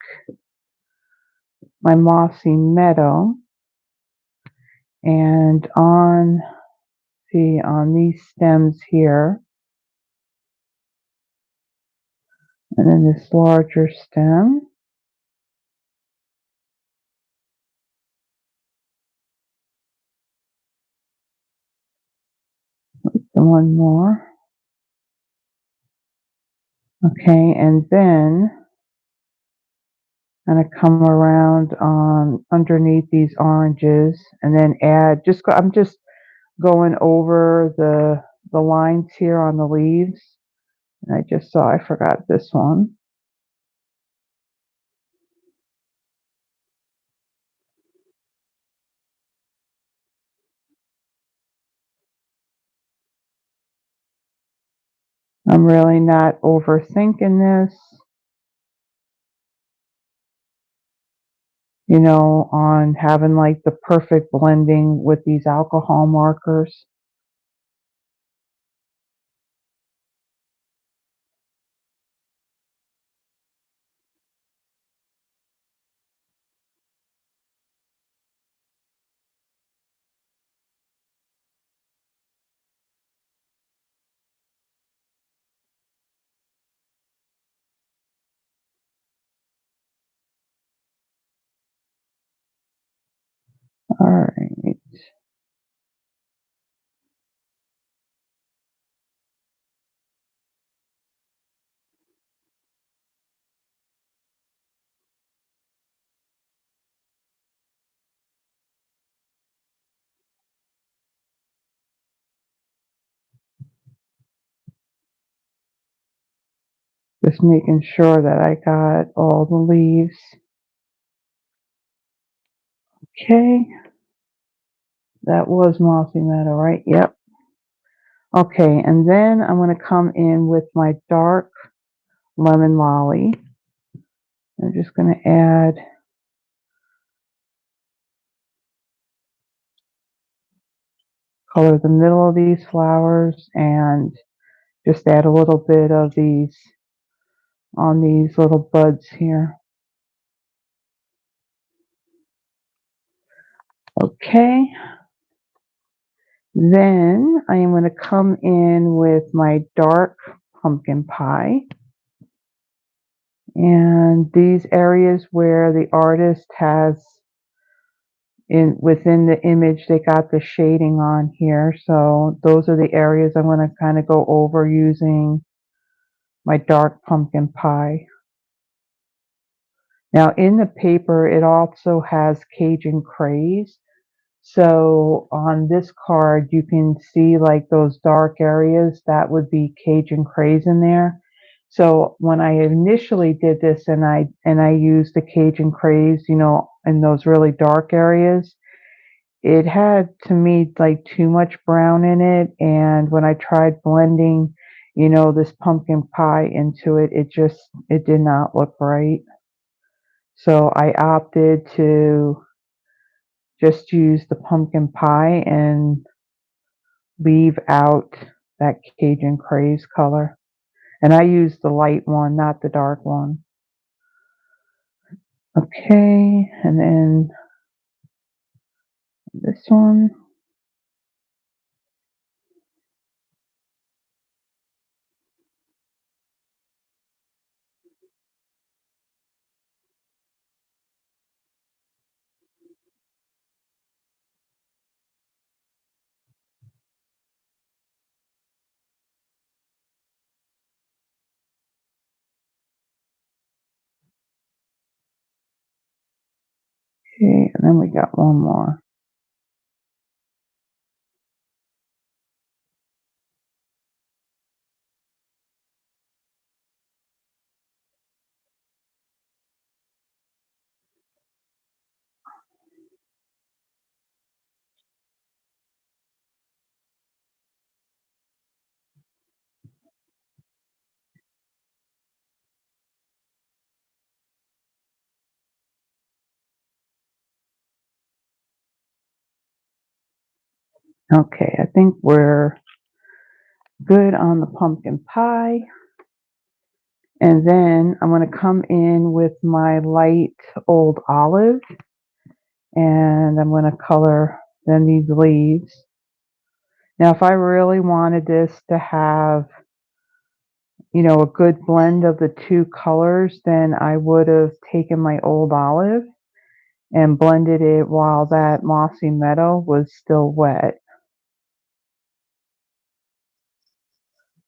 my mossy meadow, and on these stems here, and then this larger stem, and one more. Okay, and then I'm going to come around on underneath these oranges, and then add, I'm just going over the lines here on the leaves. And I just saw I forgot this one. I'm really not overthinking this, you know, on having like the perfect blending with these alcohol markers. All right. Just making sure that I got all the leaves. Okay. That was Mossy Meadow, right? Yep. Okay, and then I'm going to come in with my dark lemon lolly. I'm just going to add color the middle of these flowers, and just add a little bit of these on these little buds here. Okay, Then I am going to come in with my dark pumpkin pie. And these areas where the artist has within the image, they got the shading on here. So those are the areas I'm going to kind of go over using my dark pumpkin pie. Now in the paper, it also has Cajun Craze. So on this card, you can see like those dark areas, that would be Cajun Craze in there. So when I initially did this and I used the Cajun Craze, you know, in those really dark areas, it had to me like too much brown in it. And when I tried blending, you know, this pumpkin pie into it, it did not look right. So I opted to just use the pumpkin pie and leave out that Cajun Craze color. And I used the light one, not the dark one. Okay, and then this one. Okay, and then we got one more. Okay, I think we're good on the pumpkin pie. And then I'm going to come in with my light old olive, and I'm going to color then these leaves. Now, if I really wanted this to have, you know, a good blend of the two colors, then I would have taken my old olive and blended it while that Mossy Meadow was still wet.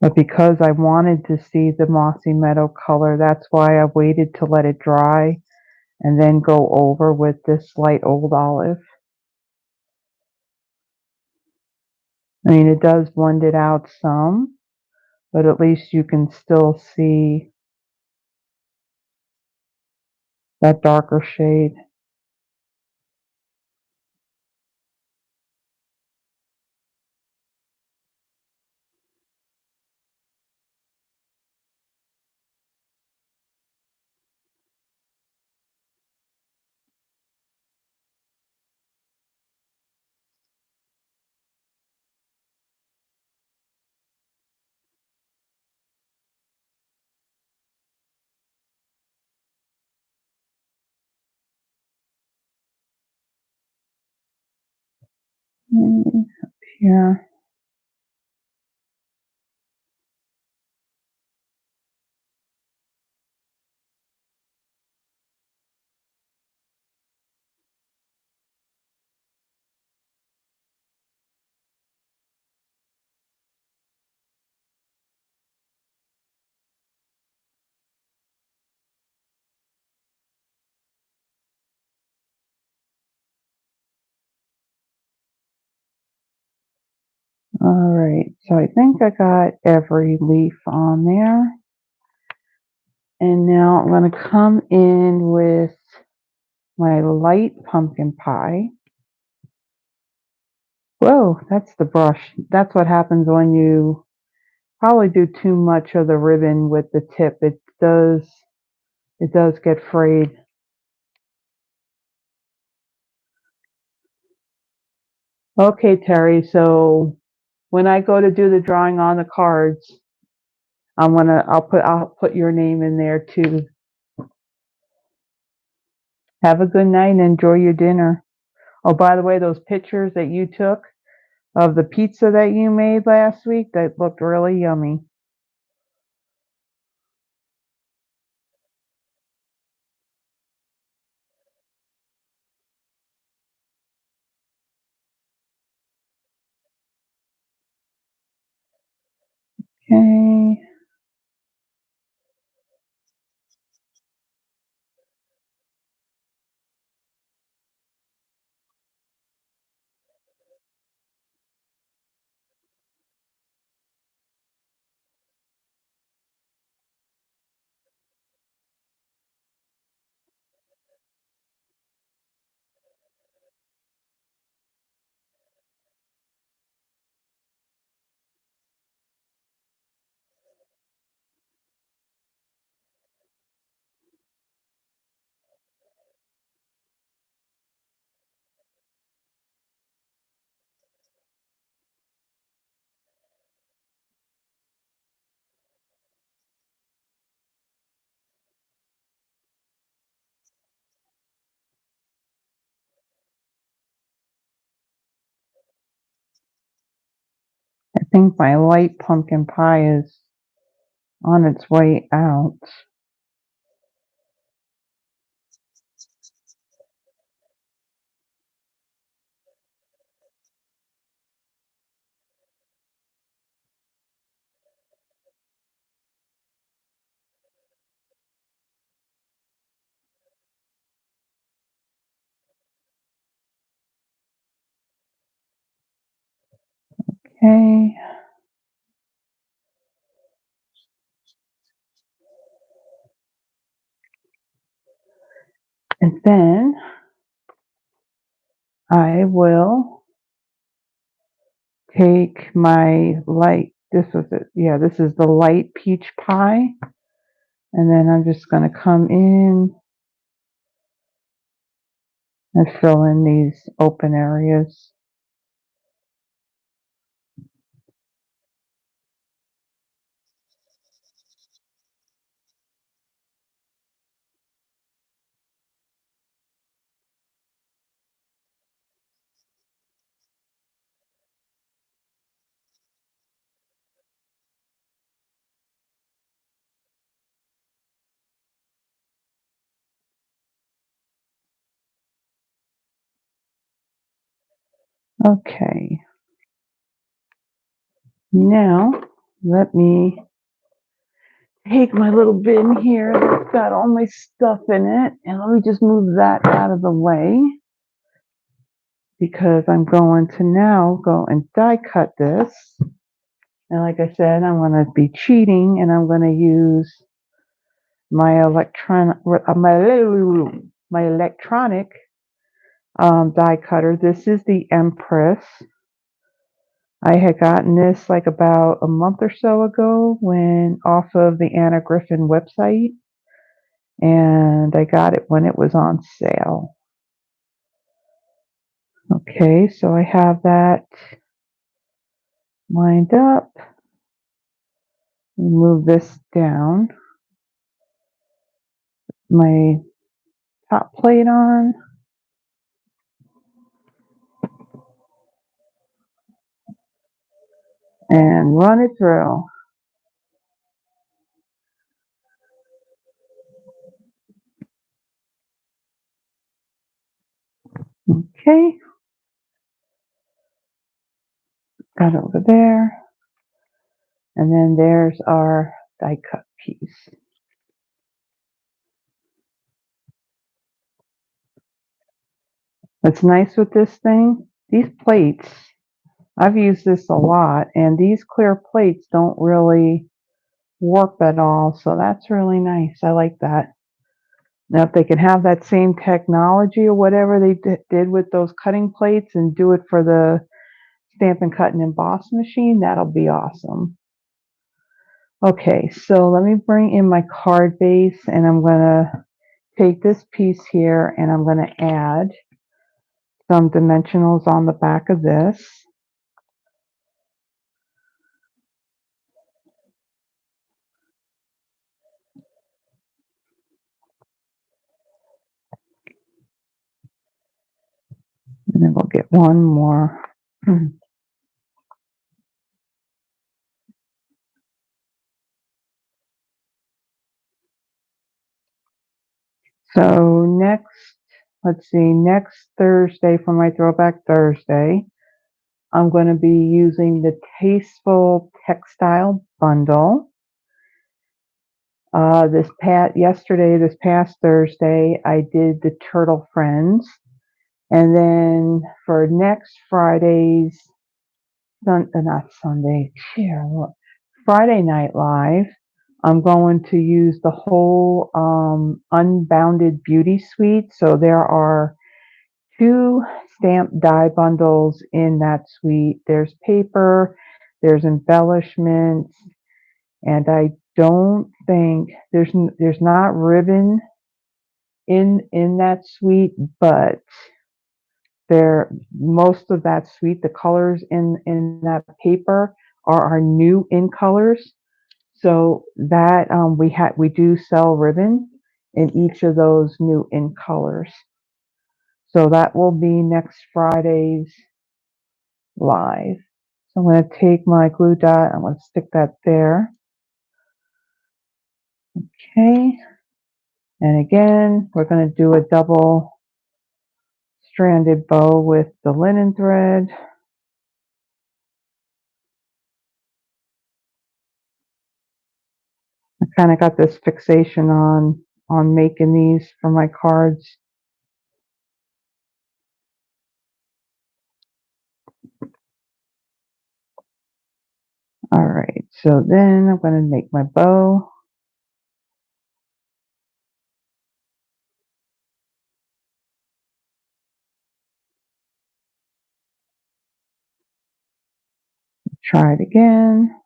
But because I wanted to see the Mossy Meadow color, that's why I waited to let it dry and then go over with this light old olive. I mean, it does blend it out some, but at least you can still see that darker shade. Up here. All right, so I think I got every leaf on there. And now I'm going to come in with my light pumpkin pie. Whoa, that's the brush. That's what happens when you probably do too much of the ribbon with the tip. It does get frayed. Okay, Terry, so when I go to do the drawing on the cards, I'll put your name in there too. Have a good night and enjoy your dinner. Oh, by the way, those pictures that you took, of the pizza that you made last week that looked really yummy. Okay. I think my light pumpkin pie is on its way out. Okay. And then I will take my light, this was it, yeah, this is the light peach pie. And then I'm just going to come in and fill in these open areas. Okay. Now, let me take my little bin here that's got all my stuff in it, and let me just move that out of the way because I'm going to now go and die cut this. And like I said, I'm going to be cheating, and I'm going to use my electronic die cutter. This is the Empress. I had gotten this like about a month or so ago when off of the Anna Griffin website, and I got it when it was on sale. Okay, so I have that lined up. Move this down. My top plate on. And run it through. Okay. Got it over there. And then there's our die cut piece. What's nice with this thing, these plates, I've used this a lot, and these clear plates don't really warp at all, so that's really nice. I like that. Now, if they can have that same technology or whatever they did with those cutting plates and do it for the Stampin' Cut and Emboss machine, that'll be awesome. Okay, so let me bring in my card base, and I'm going to take this piece here and I'm going to add some dimensionals on the back of this. And then we'll get one more So let's see, next Thursday for my Throwback Thursday, I'm going to be using the Tasteful Textile Bundle. This past Thursday, I did the Turtle Friends. And then for next Friday's, not Sunday, Friday Night Live, I'm going to use the whole Unbounded Beauty Suite. So there are 2 stamped die bundles in that suite. There's paper, there's embellishments, and I don't think there's not ribbon in that suite, but most of that suite, the colors in that paper are our new in colors. So that we do sell ribbon in each of those new in colors. So that will be next Friday's live. So I'm going to take my glue dot, I'm going to stick that there. Okay. And again, we're going to do a double stranded bow with the linen thread. I kind of got this fixation on making these for my cards. All right, so then I'm going to make my bow. Try it again.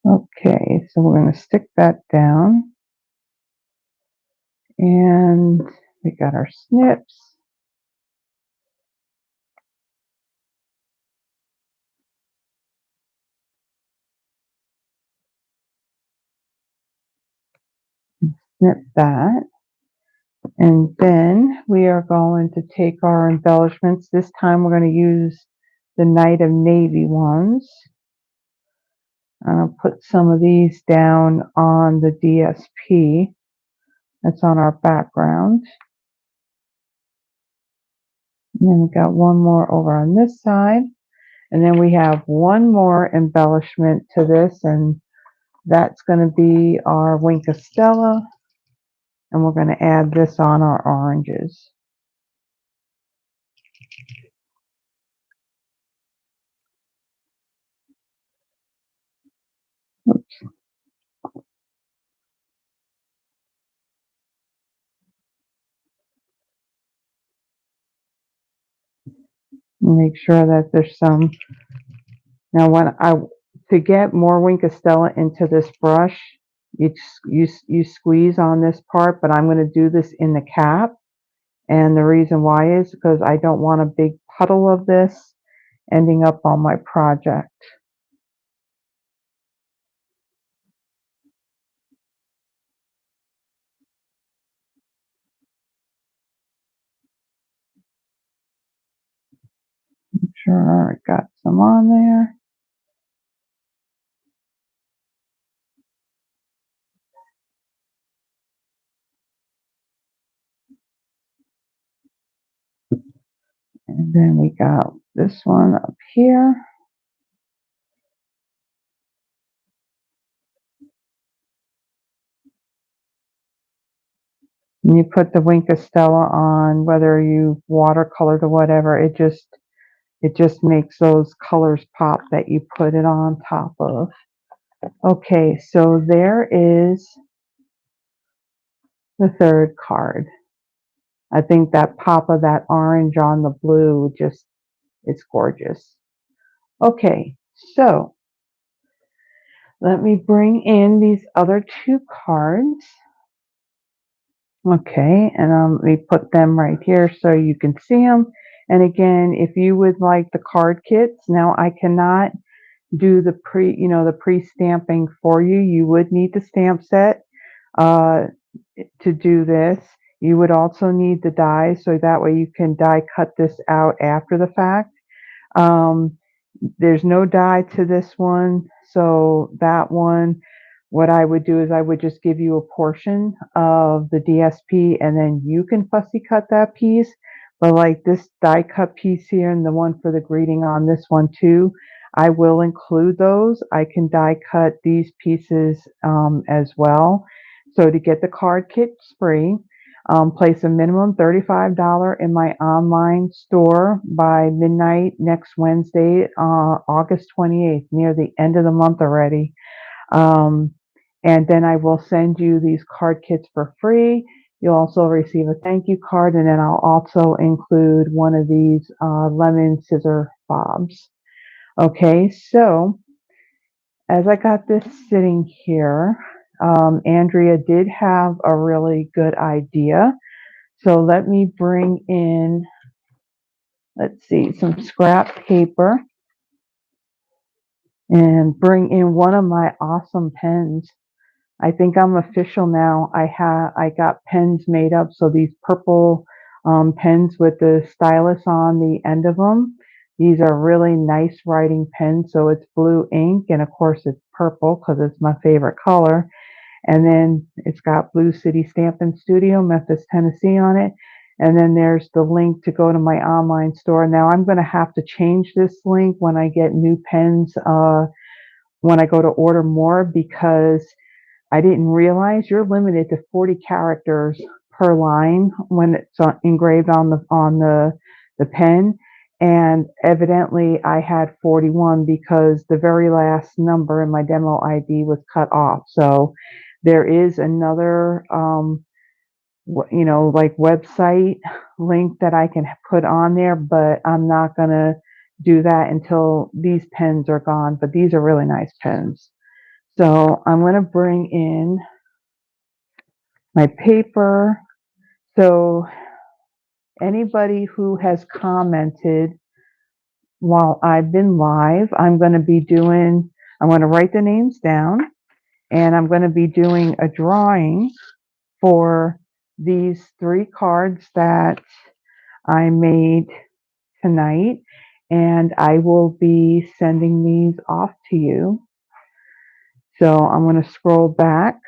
Okay, so we're going to stick that down. And we got our snips. Snip that. And then we are going to take our embellishments. This time we're going to use the Night of Navy ones. I'll put some of these down on the DSP that's on our background. And then we got one more over on this side. And then we have one more embellishment to this, and that's going to be our Wink of Stella. And we're going to add this on our oranges. Oops. Make sure that there's some. Now, to get more Wink of Stella into this brush, you squeeze on this part, but I'm going to do this in the cap. And the reason why is because I don't want a big puddle of this ending up on my project. I'm sure I got some on there. And then we got this one up here. And you put the Wink of Stella on, whether you watercolored or whatever, it just makes those colors pop that you put it on top of. Okay, so there is the third card. I think that pop of that orange on the blue, it's gorgeous. Okay, so let me bring in these other 2 cards. Okay, and let me put them right here so you can see them. And again, if you would like the card kits, now I cannot do the pre-stamping for you. You would need the stamp set uh, to do this. You would also need the die, so that way you can die cut this out after the fact. Um, there's no die to this one, so that one, what I would do is I would just give you a portion of the DSP and then you can fussy cut that piece. But like this die cut piece here and the one for the greeting on this one too, I will include those. I can die cut these pieces as well. So to get the card kits free, place a minimum $35 in my online store by midnight next Wednesday, August 28th, near the end of the month already. Um, and then I will send you these card kits for free. You'll also receive a thank you card, and then I'll also include one of these lemon scissor bobs. Okay, so as I got this sitting here, Andrea did have a really good idea. So let me bring in, let's see, some scrap paper and bring in one of my awesome pens. I think I'm official now. I got pens made up. So these purple pens with the stylus on the end of them. These are really nice writing pens. So it's blue ink, and of course it's purple because it's my favorite color. And then it's got Blue City Stampin' Studio, Memphis, Tennessee on it. And then there's the link to go to my online store. Now I'm going to have to change this link when I get new pens, when I go to order more, because I didn't realize you're limited to 40 characters per line when it's engraved on the pen. And evidently I had 41 because the very last number in my demo ID was cut off. So there is another, like website link that I can put on there, but I'm not going to do that until these pens are gone. But these are really nice pens. So I'm going to bring in my paper. So anybody who has commented while I've been live, I'm going to write the names down, and I'm going to be doing a drawing for these 3 cards that I made tonight, and I will be sending these off to you. So I'm going to scroll back.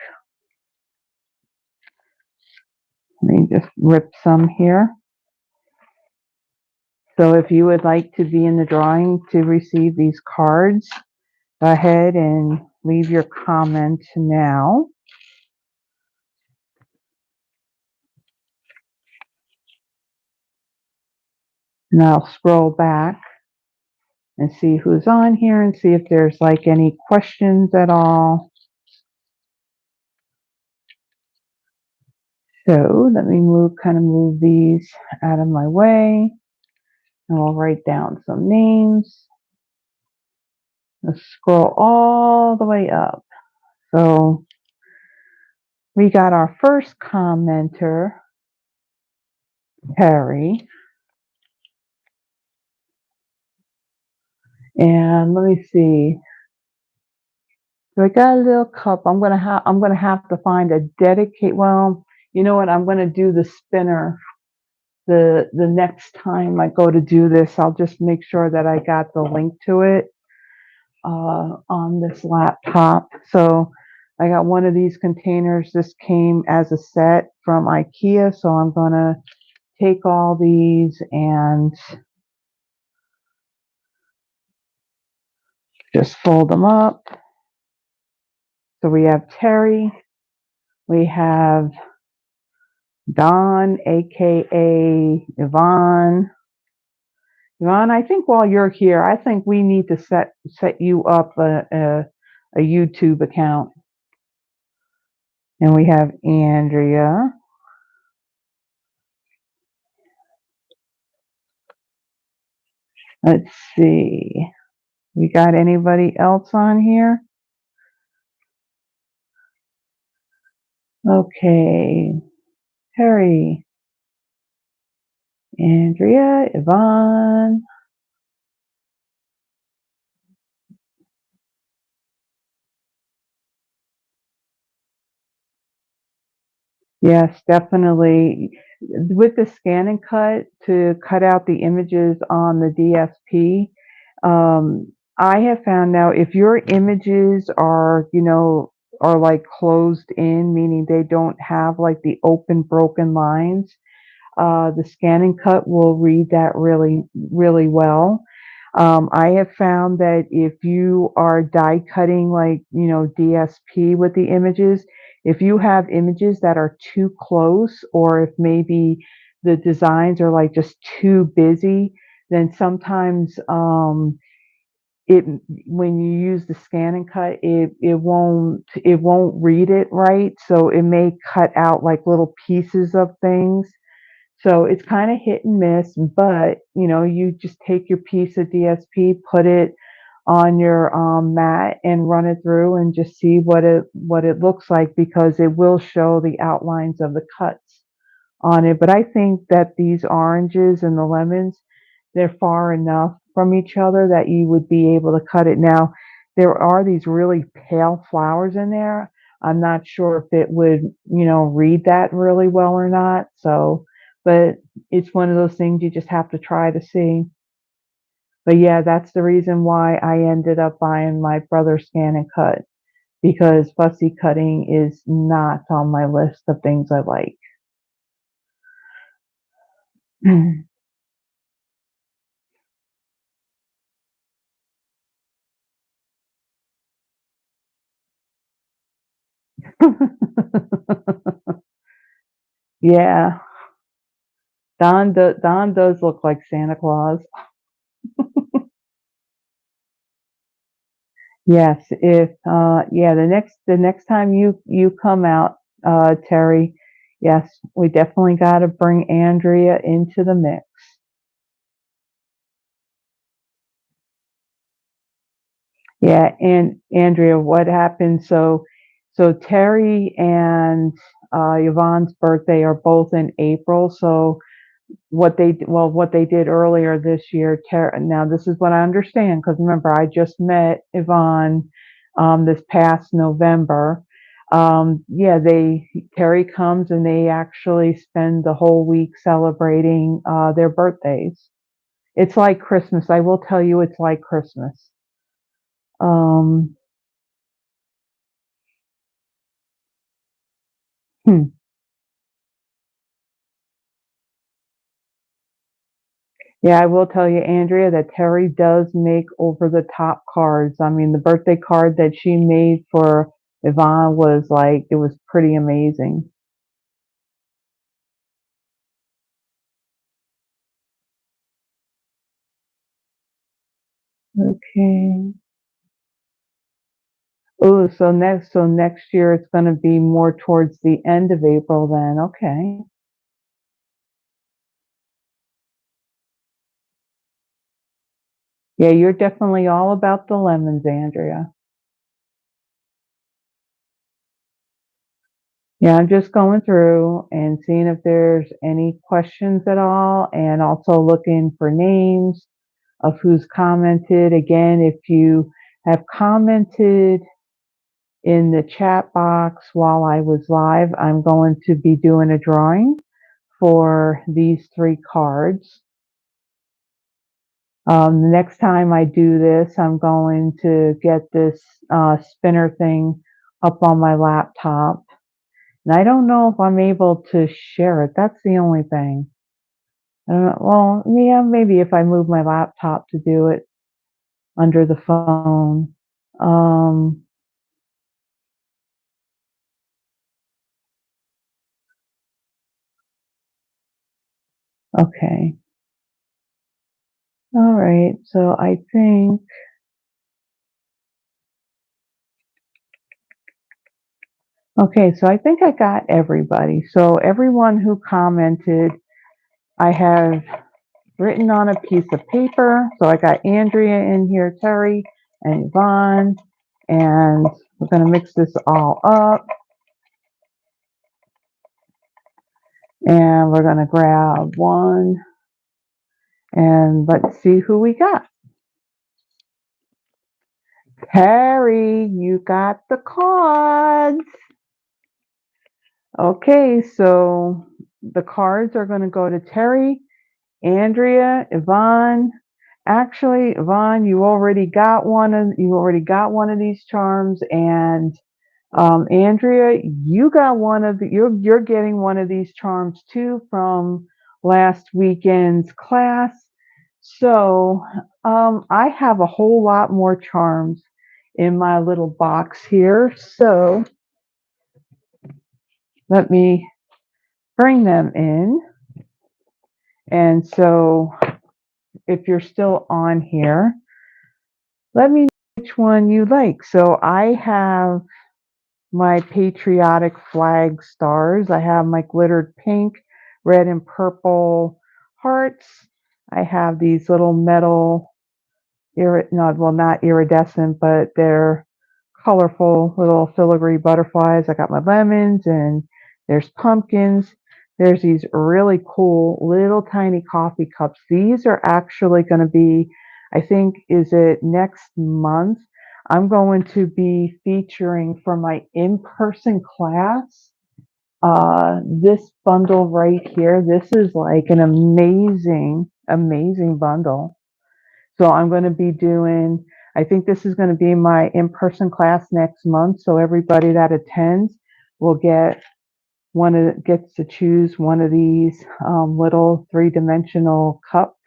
Let me just rip some here. So if you would like to be in the drawing to receive these cards, go ahead and leave your comment now. And I'll scroll back and see who's on here and see if there's like any questions at all. So let me move these out of my way. And I'll write down some names. Let's scroll all the way up. So we got our first commenter, Terry. And let me see. So I got a little cup. I'm gonna have to find a dedicate. Well, you know what? I'm gonna do the spinner the next time I go to do this. I'll just make sure that I got the link to it on this laptop. So I got one of these containers. This came as a set from IKEA. So I'm gonna take all these and just fold them up. So we have Terry. We have Don, aka Yvonne. Yvonne, I think while you're here, I think we need to set you up a YouTube account. And we have Andrea. Let's see. We got anybody else on here? Okay. Terry. Andrea, Yvonne. Yes, definitely. With the scan and cut to cut out the images on the DSP, I have found now if your images are, are like closed in, meaning they don't have like the open broken lines, the scan and cut will read that really, really well. I have found that if you are die cutting, like, DSP with the images, if you have images that are too close, or if maybe the designs are like just too busy, then sometimes it when you use the scan and cut, it won't read it right. So it may cut out like little pieces of things, so it's kind of hit and miss, but you just take your piece of DSP, put it on your mat, and run it through, and just see what it looks like, because it will show the outlines of the cuts on it. But I think that these oranges and the lemons, they're far enough from each other that you would be able to cut it. Now, there are these really pale flowers in there. I'm not sure if it would, read that really well or not. So, but it's one of those things you just have to try to see. But yeah, that's the reason why I ended up buying my brother's scan and cut, because fussy cutting is not on my list of things I like. Yeah, Don does look like Santa Claus. Yes, if yeah, the next time you come out, Terry, yes, we definitely got to bring Andrea into the mix. Yeah, and Andrea, what happened? So Terry and Yvonne's birthday are both in April. So what they did earlier this year, now this is what I understand, because remember, I just met Yvonne this past November. Yeah, Terry comes and they actually spend the whole week celebrating their birthdays. It's like Christmas. I will tell you, it's like Christmas. Um, hmm. Yeah, I will tell you, Andrea, that Terry does make over the top cards. I mean, the birthday card that she made for Yvonne was like, it was pretty amazing. Okay. Oh, so next year it's going to be more towards the end of April then. Okay. Yeah, you're definitely all about the lemons, Andrea. Yeah, I'm just going through and seeing if there's any questions at all, and also looking for names of who's commented. Again, if you have commented in the chat box while I was live, I'm going to be doing a drawing for these three cards. The next time I do this, I'm going to get this spinner thing up on my laptop. And I don't know if I'm able to share it. That's the only thing. I don't know. Well, yeah, maybe if I move my laptop to do it under the phone. Um, okay. All right. So I think, okay, so I think I got everybody. So everyone who commented, I have written on a piece of paper. So I got Andrea in here, Terry, and Yvonne, and we're going to mix this all up. And we're going to grab one, and let's see who we got. Terry, you got the cards. Okay, so the cards are going to go to Terry, Andrea, Yvonne. Actually, Yvonne, you already got one of these charms, and Andrea, you got you're getting one of these charms too from last weekend's class. So I have a whole lot more charms in my little box here. So let me bring them in. And so if you're still on here, let me know which one you like. So I have my patriotic flag stars. I have my glittered pink, red, and purple hearts. I have these little metal, no, well, not iridescent, but they're colorful little filigree butterflies. I got my lemons, and there's pumpkins. There's these really cool little tiny coffee cups. These are actually going to be, I think, is it next month? I'm going to be featuring for my in-person class this bundle right here. This is like an amazing, amazing bundle. So I'm going to be doing, I think this is going to be my in-person class next month. So everybody that attends will gets to choose one of these little three-dimensional cup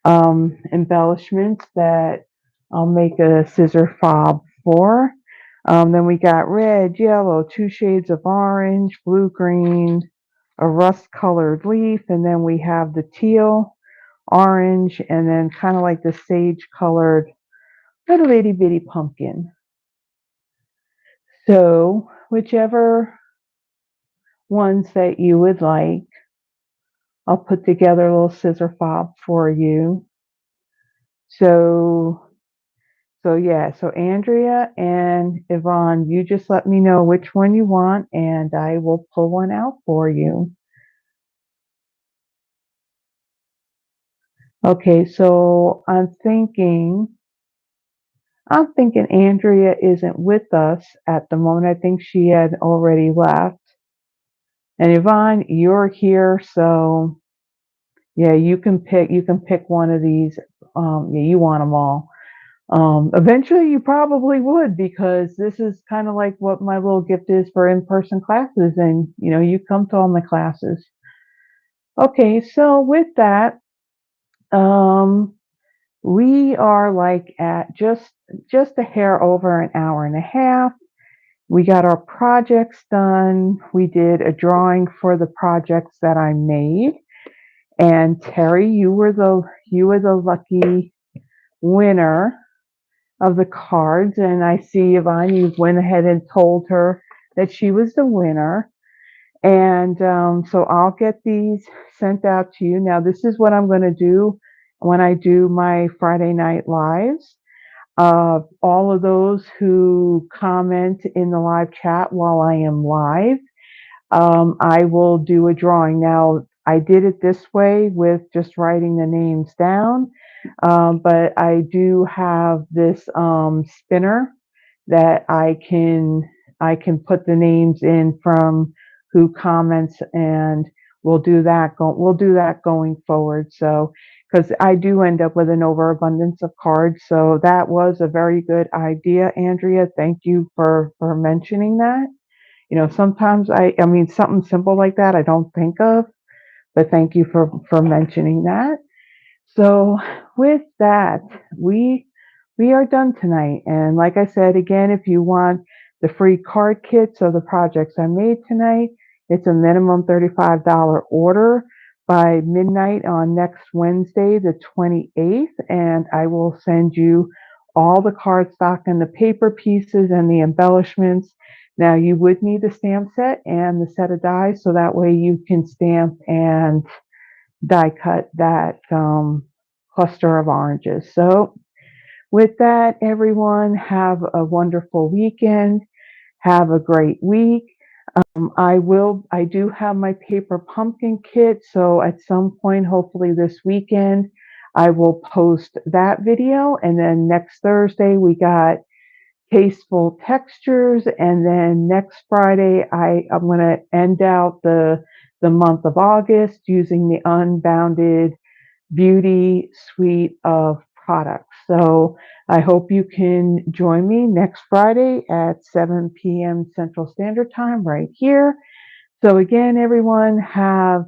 embellishments that I'll make a scissor fob for. Then we got red, yellow, two shades of orange, blue, green, a rust-colored leaf, and then we have the teal, orange, and then kind of like the sage-colored little itty bitty pumpkin. So whichever ones that you would like, I'll put together a little scissor fob for you. So yeah, so Andrea and Yvonne, you just let me know which one you want and I will pull one out for you. Okay, so I'm thinking Andrea isn't with us at the moment. I think she had already left. And Yvonne, you're here, so yeah, you can pick one of these. Yeah, you want them all. Eventually you probably would, because this is kind of like what my little gift is for in-person classes, and you come to all my classes. Okay, so with that, um, we are like at just a hair over an hour and a half. We got our projects done. We did a drawing for the projects that I made. And Terry, you were the lucky winner of the cards. And I see, Yvonne, you went ahead and told her that she was the winner. And so I'll get these sent out to you. Now, this is what I'm going to do when I do my Friday night lives. All of those who comment in the live chat while I am live, I will do a drawing. Now, I did it this way with just writing the names down, but I do have this spinner that I can put the names in from who comments, and we'll do that going forward. So, because I do end up with an overabundance of cards, so that was a very good idea, Andrea. Thank you for mentioning that. Sometimes I mean, something simple like that I don't think of, but thank you for mentioning that. So with that, we are done tonight. And like I said, again, if you want the free card kits of the projects I made tonight, it's a minimum $35 order by midnight on next Wednesday, the 28th, and I will send you all the cardstock and the paper pieces and the embellishments. Now, you would need the stamp set and the set of dies, so that way you can stamp and die cut that cluster of oranges. So with that, everyone, have a wonderful weekend. Have a great week. I do have my paper pumpkin kit, so at some point, hopefully this weekend, I will post that video. And then next Thursday, we got tasteful textures. And then next Friday, I'm going to end out the month of August using the Unbounded Beauty suite of products. So I hope you can join me next Friday at 7 p.m. Central Standard Time right here. So again, everyone, have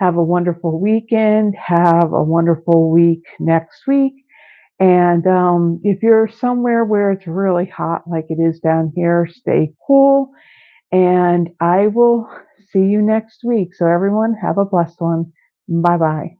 a wonderful weekend. Have a wonderful week next week. And if you're somewhere where it's really hot, like it is down here, stay cool. And I will see you next week. So everyone, have a blessed one. Bye bye.